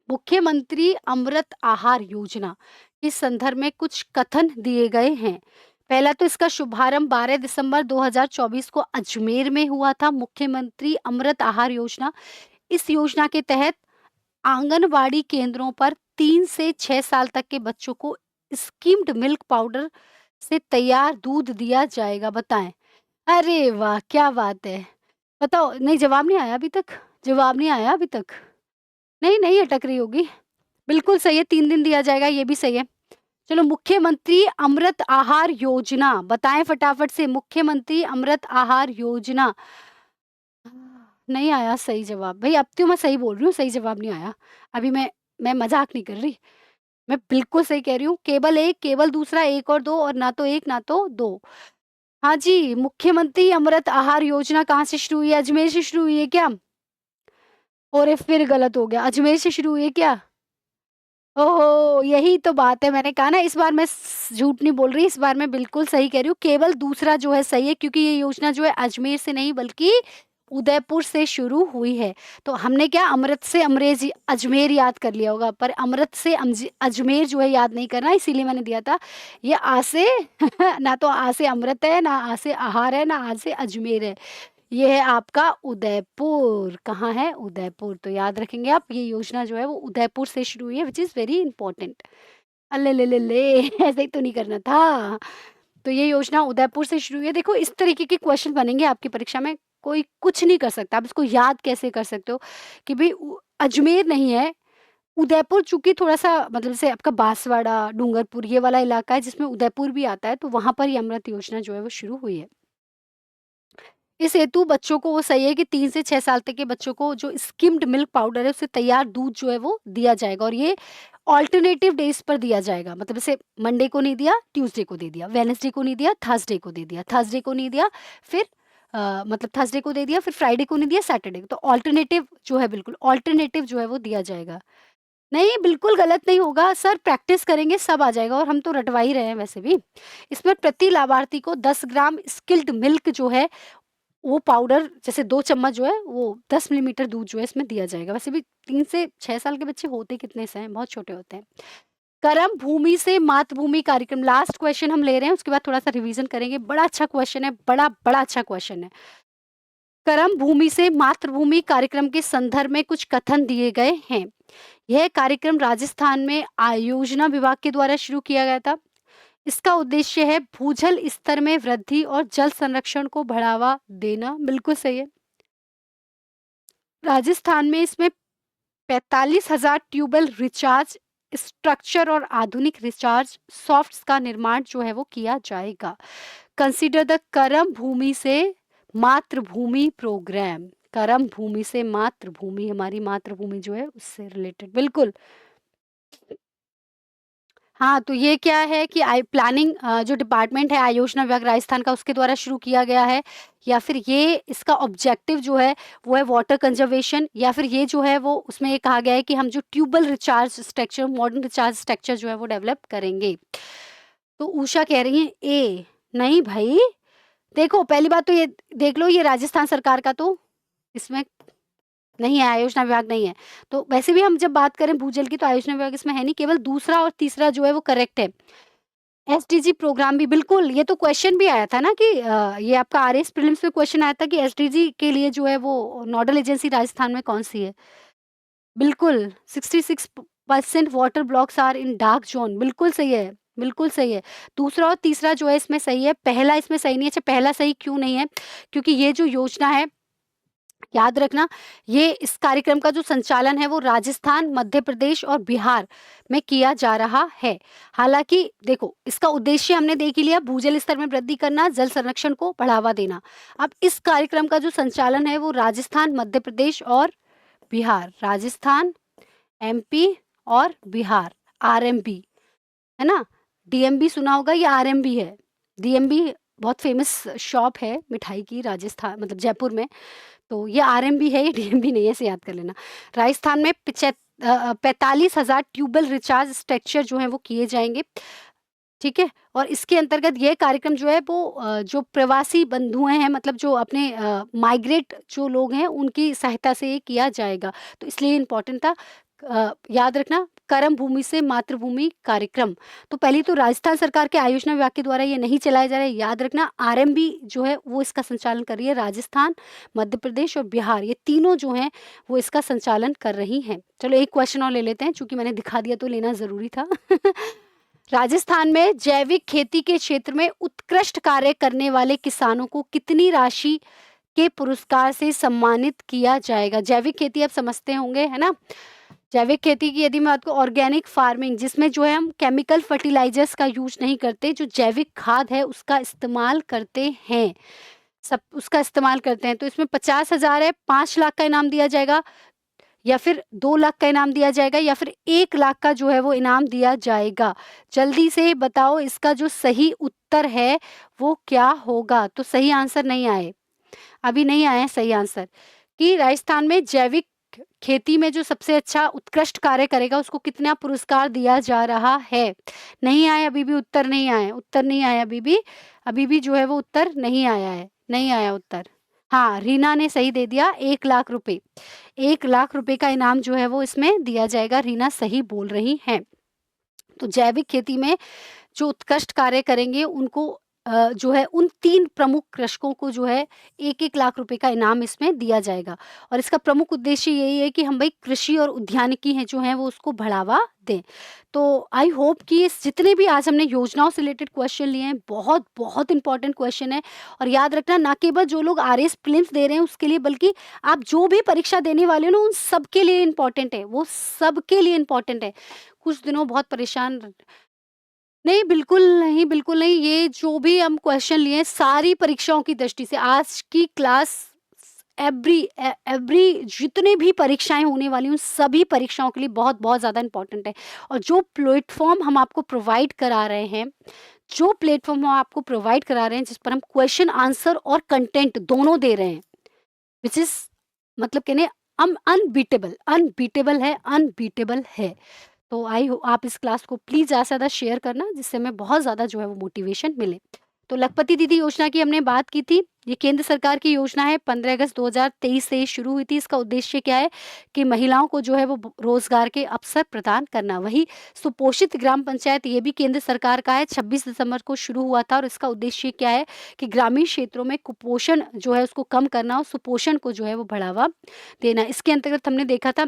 मुख्यमंत्री अमृत आहार योजना इस संदर्भ में कुछ कथन दिए गए हैं। पहला तो इसका शुभारंभ 12 दिसंबर 2024 को अजमेर में हुआ था। मुख्यमंत्री अमृत आहार योजना, इस योजना के तहत आंगनवाड़ी केंद्रों पर 3 से 6 साल तक के बच्चों को स्किम्ड मिल्क पाउडर से तैयार दूध दिया जाएगा। बताएं। अरे वाह क्या बात है। बताओ नहीं जवाब नहीं आया अभी तक, जवाब नहीं आया अभी तक। नहीं नहीं अटक रही होगी। बिल्कुल सही है, 3 दिन दिया जाएगा, ये भी सही है। चलो मुख्यमंत्री अमृत आहार योजना, बताएँ फटाफट से मुख्यमंत्री अमृत आहार योजना। नहीं आया सही जवाब। भई अब तो मैं सही बोल रही हूँ, सही जवाब नहीं आया। अभी मैं मज़ाक नहीं कर रही। मैं बिल्कुल सही कह रही हूँ। केवल 1, केवल दूसरा 1 और 2 और ना तो 1 ना तो 2। हाँ जी, मुख्यमंत्री अमृत आहार योजना कहाँ से शुरू हुई है? अजमेर से शुरू हुई है क्या? और ये फिर गलत हो गया। अजमेर से शुरू हुई है क्या? ओहो! यही तो बात है, मैंने कहा ना इस बार मैं झूठ नहीं बोल रही, इस बार मैं बिल्कुल सही कह रही हूँ, केवल दूसरा जो है सही है क्योंकि ये योजना जो है अजमेर से नहीं बल्कि उदयपुर से शुरू हुई है। तो हमने क्या अमृत से अजमेर याद कर लिया होगा, पर अमृत से अजमेर जो है याद नहीं करना, इसीलिए मैंने दिया था। ये आ से ना तो आ से अमृत है, ना आ से आहार है, ना आ से अजमेर है। ये है आपका उदयपुर, कहाँ है? उदयपुर, तो याद रखेंगे आप ये योजना जो है वो उदयपुर से शुरू हुई है व्हिच इज़ वेरी इम्पोर्टेंट। अले ले, ले, ले ऐसे ही तो नहीं करना था। तो ये योजना उदयपुर से शुरू हुई है। देखो इस तरीके के क्वेश्चन बनेंगे आपकी परीक्षा में, कोई कुछ नहीं कर सकता। आप इसको याद कैसे कर सकते हो कि भई अजमेर नहीं है, उदयपुर चूँकि थोड़ा-सा मतलब जैसे आपका बाँसवाड़ा, डूंगरपुर ये वाला इलाका है जिसमें उदयपुर भी आता है, तो वहाँ पर ये अमृत योजना जो है वो शुरू हुई है। इस हेतु बच्चों को वो सही है कि 3 से 6 साल तक के बच्चों को जो स्किम्ड मिल्क पाउडर है, उससे तैयार दूध जो है वो दिया जाएगा और ये अल्टरनेटिव डेज़ पर दिया जाएगा। मतलब जैसे मंडे को नहीं दिया, ट्यूसडे को दे दिया, वेडनेसडे को नहीं दिया, थर्सडे को दे दिया, थर्सडे को नहीं दिया, फिर मतलब थर्सडे को दे दिया, फिर फ्राइडे को नहीं दिया, सैटरडे को। तो अल्टरनेटिव जो है बिल्कुल, अल्टरनेटिव जो है वो दिया जाएगा। नहीं, बिल्कुल गलत नहीं होगा सर, प्रैक्टिस करेंगे सब आ जाएगा और हम तो रटवा ही रहे हैं वैसे भी। इसमें प्रति लाभार्थी को 10 ग्राम स्किल्ड मिल्क जो है वो पाउडर जैसे 2 चम्मच जो है वो 10 मिलीमीटर दूध जो है इसमें दिया जाएगा। वैसे भी 3 से 6 साल के बच्चे होते कितने से हैं, बहुत छोटे होते हैं। कर्म भूमि से मातृभूमि कार्यक्रम लास्ट क्वेश्चन हम ले रहे हैं, उसके बाद थोड़ा-सा रिवीजन करेंगे। बड़ा अच्छा क्वेश्चन है, बड़ा अच्छा क्वेश्चन है। कर्म भूमि से मातृभूमि कार्यक्रम के संदर्भ में कुछ कथन दिए गए हैं। यह कार्यक्रम राजस्थान में आयोजना विभाग के द्वारा शुरू किया गया था। इसका उद्देश्य है भूजल स्तर में वृद्धि और जल संरक्षण को बढ़ावा देना। बिल्कुल सही है। राजस्थान में इसमें 45,000 ट्यूबवेल रिचार्ज स्ट्रक्चर और आधुनिक रिचार्ज सॉफ्ट्स का निर्माण जो है वो किया जाएगा। कंसीडर द करम भूमि से मातृभूमि प्रोग्राम। करम भूमि से मातृभूमि, हमारी मातृभूमि जो है उससे रिलेटेड बिल्कुल। हाँ, तो ये क्या है कि प्लानिंग जो डिपार्टमेंट है आयोजना विभाग राजस्थान का उसके द्वारा शुरू किया गया है या फिर ये इसका ऑब्जेक्टिव जो है वो है वाटर कंजर्वेशन या फिर ये जो है वो उसमें ये कहा गया है कि हम जो tubewell recharge structure modern recharge structure जो है वो डेवलप करेंगे। तो उषा कह रही है ए, नहीं भाई, देखो पहली बात तो ये देख लो ये राजस्थान सरकार का तो इसमें नहीं है, आयोजना विभाग नहीं है। तो वैसे भी हम जब बात करें भूजल की तो आयोजना विभाग इसमें है नहीं, केवल दूसरा और तीसरा जो है वो करेक्ट है। एसडीजी प्रोग्राम भी बिल्कुल, ये तो क्वेश्चन भी आया था ना कि ये आपका आरएस प्रीलिम्स में क्वेश्चन आया था कि एसडीजी के लिए जो है वो नोडल एजेंसी राजस्थान में कौन-सी है? बिल्कुल, 66% water blocks are in dark zone बिल्कुल सही है, बिल्कुल सही है। दूसरा और तीसरा जो है इसमें सही है, पहला इसमें सही नहीं है। अच्छा पहला सही क्यों नहीं है? क्योंकि ये जो योजना है याद रखना, ये इस कार्यक्रम का जो संचालन है वो राजस्थान, मध्य प्रदेश और बिहार में किया जा रहा है। हालाँकि देखो, इसका उद्देश्य हमने देख ही लिया भूजल स्तर में वृद्धि करना, जल संरक्षण को बढ़ावा देना। अब इस कार्यक्रम का जो संचालन है वो राजस्थान, मध्य प्रदेश और बिहार, राजस्थान, एमपी और बिहार, आरएमबी, है ना? डीएमबी सुना होगा ये आरएमबी है। डीएमबी बहुत फ़ेमस शॉप है मिठाई की राजस्थान मतलब जयपुर में। तो ये आरएमबी है, ये डीएमबी नहीं है, इसे याद कर लेना। राजस्थान में 45,000 ट्यूबवेल रिचार्ज स्ट्रक्चर जो हैं वो किए जाएँगे, ठीक है? और इसके अंतर्गत ये कार्यक्रम जो है वो जो प्रवासी बंधुएँ हैं मतलब जो अपने माइग्रेट जो लोग हैं उनकी सहायता से ये किया जाएगा। तो इसलिए इम्पोर्टेंट था। याद रखना कर्म भूमि से मातृभूमि कार्यक्रम। तो पहली तो राजस्थान सरकार के आयोजना विभाग के द्वारा ये नहीं चलाया जा रहा है, याद रखना आरएमबी जो है वो इसका संचालन कर रही है, राजस्थान, मध्य प्रदेश और बिहार ये तीनों जो हैं वो इसका संचालन कर रही हैं। चलो एक क्वेश्चन और ले लेते हैं, चूँकि मैंने दिखा दिया तो लेना ज़रूरी था। राजस्थान में जैविक खेती के क्षेत्र में उत्कृष्ट कार्य करने वाले किसानों को कितनी राशि के पुरस्कार से सम्मानित किया जाएगा? जैविक खेती आप समझते होंगे, है ना? जैविक खेती की यदि मैं बात करूँ ऑर्गेनिक फार्मिंग जिसमें जो है हम केमिकल फर्टिलाइजर्स का यूज़ नहीं करते, जो जैविक खाद है उसका इस्तेमाल करते हैं, सब उसका इस्तेमाल करते हैं। तो इसमें 50,000 है, 5 लाख का इनाम दिया जाएगा या फिर 2 लाख का इनाम दिया जाएगा या फिर 1 लाख का जो है वो इनाम दिया जाएगा। जल्दी से बताओ इसका जो सही उत्तर है वो क्या होगा? तो सही आंसर नहीं आए, अभी नहीं आए हैं सही आंसर कि राजस्थान में जैविक खेती में जो सबसे अच्छा उत्कृष्ट कार्य करेगा उसको कितना पुरस्कार दिया जा रहा है? नहीं आए, अभी भी उत्तर नहीं आए, उत्तर नहीं आया अभी भी जो है वो उत्तर नहीं आया है, नहीं आया उत्तर। हाँ, रीना ने सही दे दिया, 1 लाख रुपए। 1 लाख रुपए का इनाम जो है वो इसमें दिया जाएगा, रीना सही बोल रही हैं। तो जैविक खेती में जो उत्कृष्ट कार्य करेंगे उनको जो है उन 3 प्रमुख कृषकों को जो है 1-1 लाख रुपए का इनाम इसमें दिया जाएगा। और इसका प्रमुख उद्देश्य यही है कि हम भई कृषि और उद्यानिकी है जो है वो उसको बढ़ावा दें। तो आई होप कि इस जितने भी आज हमने योजनाओं से रिलेटेड क्वेश्चन लिए हैं, बहुत इम्पोर्टेंट क्वेश्चन है। और याद रखना, ना केवल जो लोग आरएस प्रीलिम्स दे रहे हैं उसके लिए, बल्कि आप जो भी परीक्षा देने वाले हो ना उन सबके लिए इम्पोर्टेंट है, वो सबके लिए इम्पोर्टेंट है। कुछ दिनों बहुत परेशान नहीं, बिल्कुल नहीं। ये जो भी हम क्वेश्चन लिए हैं, सारी परीक्षाओं की दृष्टि से आज की क्लास एवरी जितनी भी परीक्षाएँ होने वाली हैं, उन सभी परीक्षाओं के लिए बहुत-बहुत ज़्यादा इम्पोर्टेंट है। और जो प्लेटफ़ॉर्म हम आपको प्रोवाइड करा रहे हैं, जिस पर हम क्वेश्चन आंसर और कंटेंट दोनों दे रहे हैं, व्हिच इज़ मतलब कहने अनबीटेबल है। तो आई हो आप इस क्लास को प्लीज़ ज़्यादा से ज़्यादा शेयर करना, जिससे हमें बहुत ज़्यादा जो है वो मोटिवेशन मिले। तो लखपति दीदी योजना की हमने बात की थी। ये केंद्र सरकार की योजना है, 15 अगस्त 2023 से शुरू हुई थी। इसका उद्देश्य क्या है कि महिलाओं को जो है वो रोज़गार के अवसर प्रदान करना। वहीं सुपोषित ग्राम पंचायत, ये भी केंद्र सरकार का है, 26 दिसंबर को शुरू हुआ था। और इसका उद्देश्य क्या है कि ग्रामीण क्षेत्रों में कुपोषण जो है उसको कम करना और सुपोषण को जो है वो बढ़ावा देना। इसके अंतर्गत हमने देखा था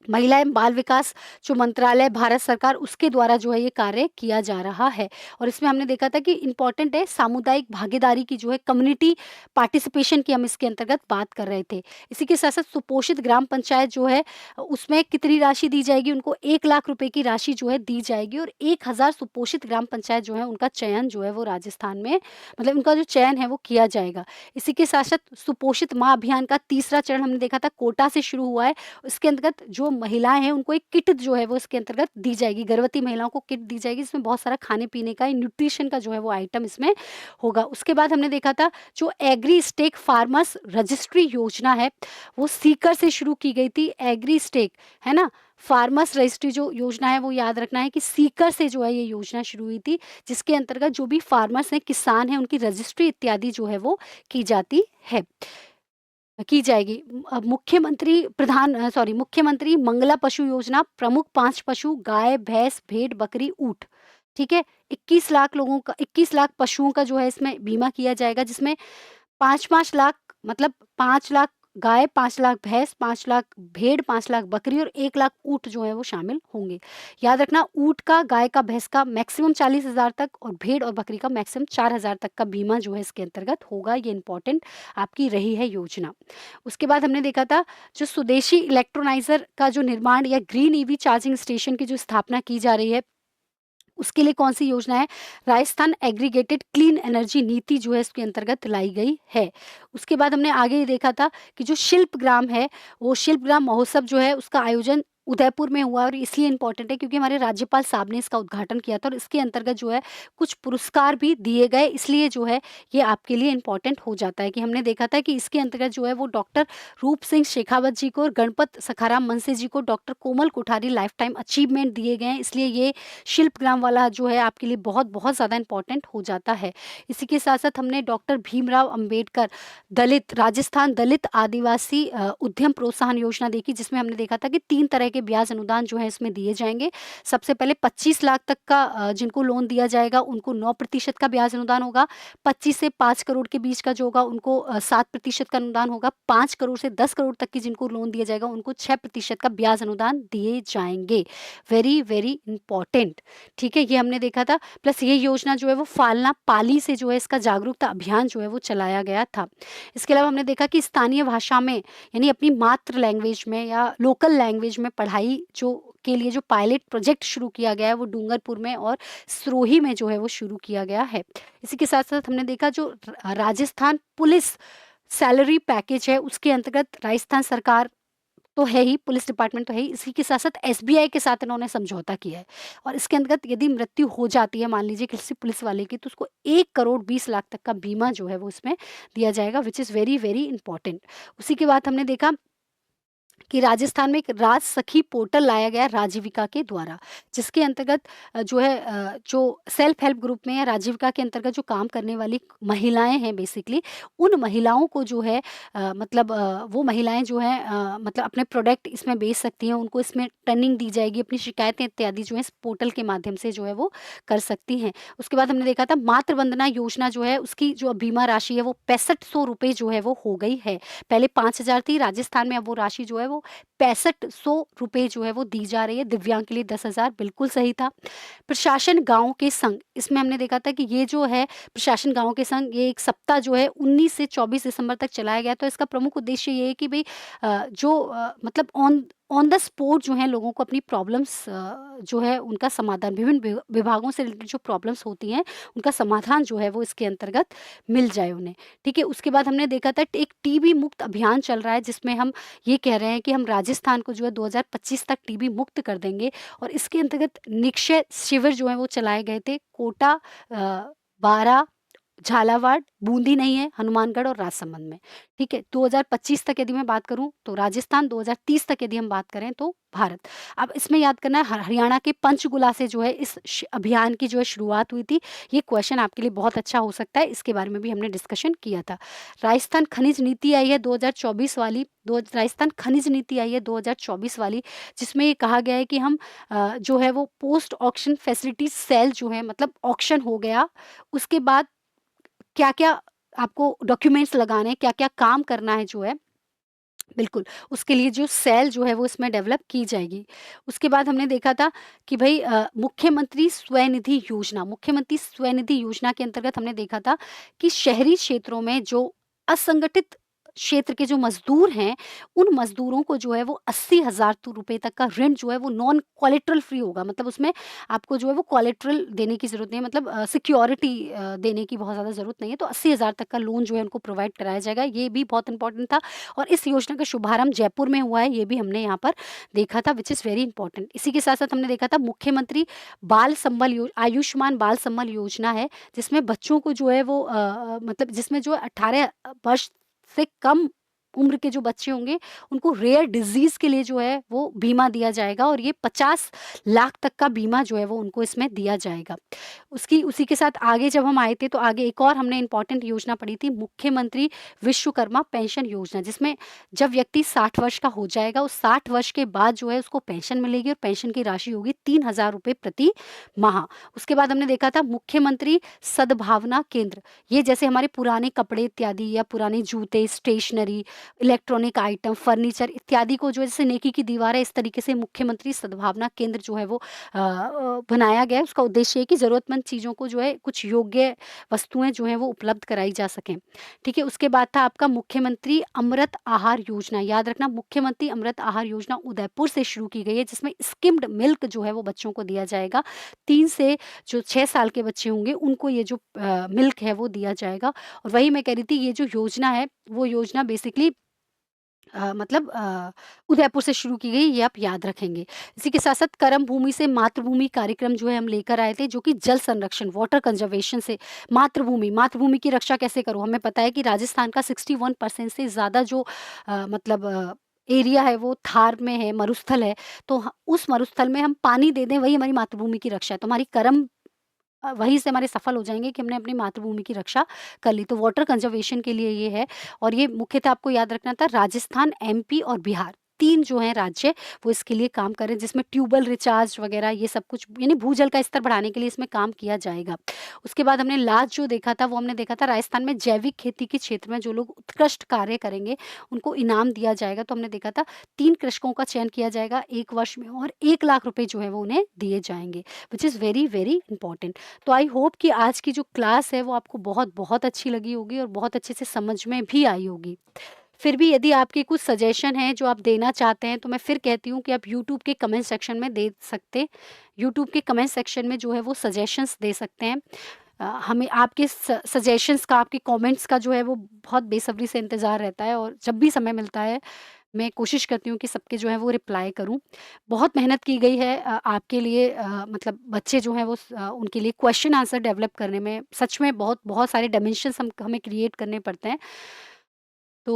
महिला एवं बाल विकास जो मंत्रालय भारत सरकार, उसके द्वारा जो है ये कार्य किया जा रहा है। और इसमें हमने देखा था कि इम्पोर्टेंट है सामुदायिक भागीदारी की, जो है कम्युनिटी पार्टिसिपेशन की हम इसके अंतर्गत बात कर रहे थे। इसी के साथ साथ सुपोषित ग्राम पंचायत जो है उसमें कितनी राशि दी जाएगी, उनको 1 लाख रुपए की राशि जो है दी जाएगी। और 1000 सुपोषित ग्राम पंचायत जो है उनका चयन जो है वो राजस्थान में, मतलब उनका जो चयन है वो किया जाएगा। इसी के साथ साथ सुपोषित माँ अभियान का तीसरा चरण हमने देखा था कोटा से शुरू हुआ है। इसके अंतर्गत जो महिलाएँ हैं उनको एक किट जो है वो इसके अंतर्गत दी जाएगी, गर्भवती महिलाओं को किट दी जाएगी, इसमें बहुत सारा खाने-पीने का, न्यूट्रिशन का जो है वो आइटम इसमें होगा। उसके बाद हमने देखा था जो एग्री स्टेक फार्मर्स रजिस्ट्री योजना है, वो सीकर से शुरू की गई थी। एग्री स्टेक, है ना? फार्मर्स रजिस्ट्री जो योजना है वो याद रखना है कि सीकर से जो है ये योजना शुरू हुई थी, जिसके अंतर्गत जो भी फार्मर्स हैं, किसान हैं, उनकी रजिस्ट्री इत्यादि जो है वो की जाती है। की जाएगी। मुख्यमंत्री मंगला पशु योजना, प्रमुख 5 पशु गाय, भैंस, भेड़, बकरी, ऊँट, ठीक है? 21 लाख पशुओं का जो है इसमें बीमा किया जाएगा, जिसमें 5-5 लाख, मतलब 5 लाख गाय, 5 लाख भैंस, 5 लाख भेड़, 5 लाख बकरी और 1 लाख ऊँट जो है वो शामिल होंगे। याद रखना, ऊँट का, गाय का, भैंस का मैक्सिमम 40,000 तक और भेड़ और बकरी का मैक्सिमम 4,000 तक का बीमा जो है इसके अंतर्गत होगा। ये इम्पोर्टेंट आपकी रही है योजना। उसके बाद हमने देखा था जो स्वदेशी इलेक्ट्रोलाइज़र का जो निर्माण या ग्रीन ईवी चार्जिंग स्टेशन की जो स्थापना की जा रही है, उसके लिए कौन-सी योजना है? राजस्थान एग्रीगेटेड क्लीन एनर्जी नीति जो है इसके अंतर्गत लाई गई है। उसके बाद हमने आगे ये देखा था कि जो शिल्पग्राम है, वो शिल्पग्राम महोत्सव जो है उसका आयोजन उदयपुर में हुआ। और इसलिए इम्पोर्टेंट है क्योंकि हमारे राज्यपाल साहब ने इसका उद्घाटन किया था और इसके अंतर्गत जो है कुछ पुरस्कार भी दिए गए, इसलिए जो है ये आपके लिए इम्पोर्टेंट हो जाता है कि हमने देखा था कि इसके अंतर्गत जो है वो डॉक्टर रूप सिंह शेखावत जी को और गणपत सखाराम मनसे जी को डॉक्टर कोमल कोठारी लाइफ टाइम अचीवमेंट दिए गए हैं, इसलिए ये शिल्पग्राम वाला जो है आपके लिए बहुत ज़्यादा इम्पोर्टेंट हो जाता है। इसी के साथ-साथ हमने डॉक्टर भीमराव अंबेडकर राजस्थान दलित आदिवासी उद्यम प्रोत्साहन योजना देखी, जिसमें हमने देखा था कि 3 तरह के ब्याज अनुदान जो है इसमें दिए जाएँगे। सबसे पहले 25 लाख तक का जिनको लोन दिया जाएगा उनको 9% का ब्याज अनुदान होगा। 25 से 5 करोड़ के बीच का जो होगा उनको 7% का अनुदान होगा। 5 करोड़ से 10 करोड़ तक की जिनको लोन दिया जाएगा उनको 6% का ब्याज अनुदान दिए जाएँगे। वेरी इम्पोर्टेंट, ठीक है? ये हमने देखा था। प्लस ये योजना जो है वो फालना पाली से जो है इसका जागरूकता अभियान जो है वो चलाया गया था। इसके अलावा हमने देखा कि स्थानीय भाषा में, यानी अपनी मातृ लैंग्वेज में या लोकल लैंग्वेज में पढ़ाई जो के लिए जो पायलट प्रोजेक्ट शुरू किया गया है वो डूंगरपुर में और सिरोही में जो है वो शुरू किया गया है। इसी के साथ-साथ हमने देखा जो राजस्थान पुलिस सैलरी पैकेज है उसके अंतर्गत राजस्थान सरकार तो है ही, पुलिस डिपार्टमेंट तो है ही, इसी के साथ-साथ एसबीआई के साथ इन्होंने समझौता किया है। और इसके अंतर्गत यदि मृत्यु हो जाती है मान लीजिए किसी पुलिस वाले की, तो उसको 1 करोड़ 20 लाख तक का बीमा जो है वो इसमें दिया जाएगा, व्हिच इज़ वेरी इम्पोर्टेंट। उसी के बाद हमने देखा कि राजस्थान में एक राज सखी पोर्टल लाया गया राजीविका के द्वारा, जिसके अंतर्गत जो सेल्फ हेल्प ग्रुप में या राजीविका के अंतर्गत जो काम करने वाली महिलाएँ हैं बेसिकली, उन महिलाओं को जो है वो महिलाएँ जो हैं मतलब अपने प्रोडक्ट इसमें बेच सकती हैं, उनको इसमें ट्रेनिंग दी जाएगी, अपनी शिकायतें इत्यादि जो है इस पोर्टल के माध्यम से जो है वो कर सकती हैं। उसके बाद हमने देखा था मातृ वंदना योजना जो है उसकी जो बीमा राशि है वो 6500 रुपए जो है वो हो गई है। पहले 5000 थी राजस्थान में, अब वो राशि जो है वो 6500 रुपए जो है वो दी जा रही है। दिव्यांग के लिए 10,000 बिल्कुल सही था। प्रशासन गाँव के संग, इसमें हमने देखा था कि ये जो है प्रशासन गाँव के संग ये एक सप्ताह जो है 19 से 24 दिसंबर तक चलाया गया। तो इसका प्रमुख उद्देश्य ये है कि भई मतलब ऑन ऑन द स्पॉट जो है लोगों को अपनी प्रॉब्लम्स जो है उनका समाधान विभिन्न विभागों से रिलेटेड जो प्रॉब्लम्स होती हैं, उनका समाधान जो है वो इसके अंतर्गत मिल जाए उन्हें। ठीक है? उसके बाद हमने देखा था एक टीबी मुक्त अभियान चल रहा है, जिसमें हम ये कह रहे हैं कि हम राजस्थान को जो है 2025 तक टीबी मुक्त कर देंगे, और इसके अंतर्गत निक्षय शिविर जो है वो चलाए गए थे कोटा, बारां, झालावाड़, बूंदी नहीं है, हनुमानगढ़ और राजसमंद में। ठीक है? 2025 तक यदि मैं बात करूँ तो राजस्थान, 2030 तक यदि हम बात करें तो भारत। अब इसमें याद करना है हरियाणा के पंचकुला से जो है इस अभियान की जो है शुरुआत हुई थी। ये क्वेश्चन आपके लिए बहुत अच्छा हो सकता है, इसके बारे में भी हमने डिस्कशन किया था। राजस्थान खनिज नीति आई है 2024 वाली, दो राजस्थान खनिज नीति आई है 2024 वाली, जिसमें ये कहा गया है कि हम जो है वो पोस्ट ऑक्शन फैसिलिटी सेल जो है, मतलब ऑक्शन हो गया, उसके बाद क्या-क्या आपको डॉक्यूमेंट्स लगाने हैं, क्या-क्या काम करना है जो है, बिल्कुल, उसके लिए जो सेल जो है वो इसमें डेवलप की जाएगी। उसके बाद हमने देखा था कि भई मुख्यमंत्री स्वनिधि योजना के अंतर्गत हमने देखा था कि शहरी क्षेत्रों में जो असंगठित क्षेत्र के जो मज़दूर हैं, उन मज़दूरों को जो है वो 80,000 रुपए तक का ऋण जो है वो नॉन कोलेटरल फ्री होगा। मतलब उसमें आपको जो है वो कोलेटरल देने की ज़रूरत नहीं है, मतलब सिक्योरिटी देने की बहुत ज़्यादा ज़रूरत नहीं है। तो 80,000 तक का लोन जो है उनको प्रोवाइड कराया जाएगा, ये भी बहुत इम्पोर्टेंट था। और इस योजना का शुभारंभ जयपुर में हुआ है, ये भी हमने यहाँ पर देखा था, विच इज़ वेरी इंपॉर्टेंट। इसी के साथ-साथ हमने देखा था मुख्यमंत्री बाल संबल यो आयुष्मान बाल संबल योजना है, जिसमें बच्चों को जो है वो मतलब जिसमें जो 18 वर्ष से कम उम्र के जो बच्चे होंगे, उनको रेयर डिज़ीज़ के लिए जो है वो बीमा दिया जाएगा, और ये 50 लाख तक का बीमा जो है वो उनको इसमें दिया जाएगा। उसकी उसी के साथ आगे जब हम आए थे तो आगे एक और हमने इम्पोर्टेंट योजना पढ़ी थी, मुख्यमंत्री विश्वकर्मा पेंशन योजना, जिसमें जब व्यक्ति 60 वर्ष का हो जाएगा, उस 60 वर्ष के बाद जो है उसको पेंशन मिलेगी, और पेंशन की राशि होगी 3,000 रुपए प्रति माह। उसके बाद हमने देखा था मुख्यमंत्री सद्भावना केंद्र, ये जैसे हमारे पुराने कपड़े इत्यादि या पुराने जूते, स्टेशनरी, इलेक्ट्रॉनिक आइटम, फर्नीचर इत्यादि को जो है जैसे नेकी की दीवार है, इस तरीके से मुख्यमंत्री सद्भावना केंद्र जो है वो बनाया गया है। उसका उद्देश्य है कि ज़रूरतमंद चीज़ों को जो है कुछ योग्य वस्तुएँ जो हैं वो उपलब्ध कराई जा सकें। ठीक है? उसके बाद था आपका मुख्यमंत्री अमृत आहार योजना। याद रखना, मुख्यमंत्री अमृत आहार योजना उदयपुर से शुरू की गई है, जिसमें स्किम्ड मिल्क जो है वो बच्चों को दिया जाएगा। 3 से जो 6 साल के बच्चे होंगे उनको ये जो मिल्क है वो दिया जाएगा। और वही मैं कह रही थी, ये जो योजना है वो योजना बेसिकली उदयपुर से शुरू की गई, ये आप याद रखेंगे। इसी के साथ-साथ कर्म भूमि से मातृभूमि कार्यक्रम जो है हम लेकर आए थे, जो कि जल संरक्षण, वाटर कंज़र्वेशन से मातृभूमि की रक्षा कैसे करो? हमें पता है कि राजस्थान का 61% से ज़्यादा जो एरिया है वो थार में है, मरुस्थल है। तो ह उस मरुस्थल में हम पानी दे दें, वही हमारी मातृभूमि की रक्षा है। तो हमारी कर्म वहीं से हमारे सफल हो जाएँगे कि हमने अपनी मातृभूमि की रक्षा कर ली। तो वाटर कंज़र्वेशन के लिए ये है, और ये मुख्यतः आपको याद रखना था राजस्थान, एमपी और बिहार, 3 जो हैं राज्य वो इसके लिए काम कर रहे हैं, जिसमें ट्यूबवेल रिचार्ज वगैरह ये सब कुछ, यानी भूजल का स्तर बढ़ाने के लिए इसमें काम किया जाएगा। उसके बाद हमने लास्ट जो देखा था वो हमने देखा था राजस्थान में जैविक खेती के क्षेत्र में जो लोग उत्कृष्ट कार्य करेंगे उनको इनाम दिया जाएगा। तो हमने देखा था 3 कृषकों का चयन किया जाएगा 1 वर्ष में, और 1 लाख रुपए जो है वो उन्हें दिए जाएँगे, which is very, very important. तो आई होप कि आज की जो क्लास है वो आपको बहुत-बहुत अच्छी लगी होगी और बहुत अच्छे से समझ में भी आई होगी। फिर भी यदि आपके कुछ सजेशन हैं जो आप देना चाहते हैं, तो मैं फिर कहती हूँ कि आप यूट्यूब के कमेंट सेक्शन में दे सकते यूट्यूब के कमेंट सेक्शन में जो है वो सजेशंस दे सकते हैं। हमें आपके सजेशंस का, आपके कमेंट्स का जो है वो बहुत बेसब्री से इंतज़ार रहता है, और जब भी समय मिलता है मैं कोशिश करती हूँ कि सबके जो है वो रिप्लाई करूँ। बहुत मेहनत की गई है आपके लिए, मतलब बच्चे जो हैं वो उनके लिए क्वेश्चन आंसर डेवलप करने में सच में बहुत बहुत सारे डायमेंशंस हमें क्रिएट करने पड़ते हैं। तो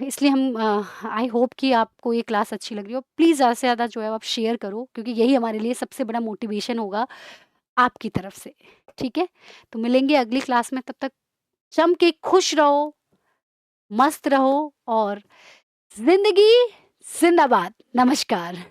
इसलिए हम आई होप कि आपको ये क्लास अच्छी लग रही हो। प्लीज़ ज़्यादा से ज़्यादा जो है आप शेयर करो, क्योंकि यही हमारे लिए सबसे बड़ा मोटिवेशन होगा आपकी तरफ से, ठीक है? तो मिलेंगे अगली क्लास में, तब तक जम के खुश रहो, मस्त रहो और ज़िंदगी ज़िंदाबाद। नमस्कार।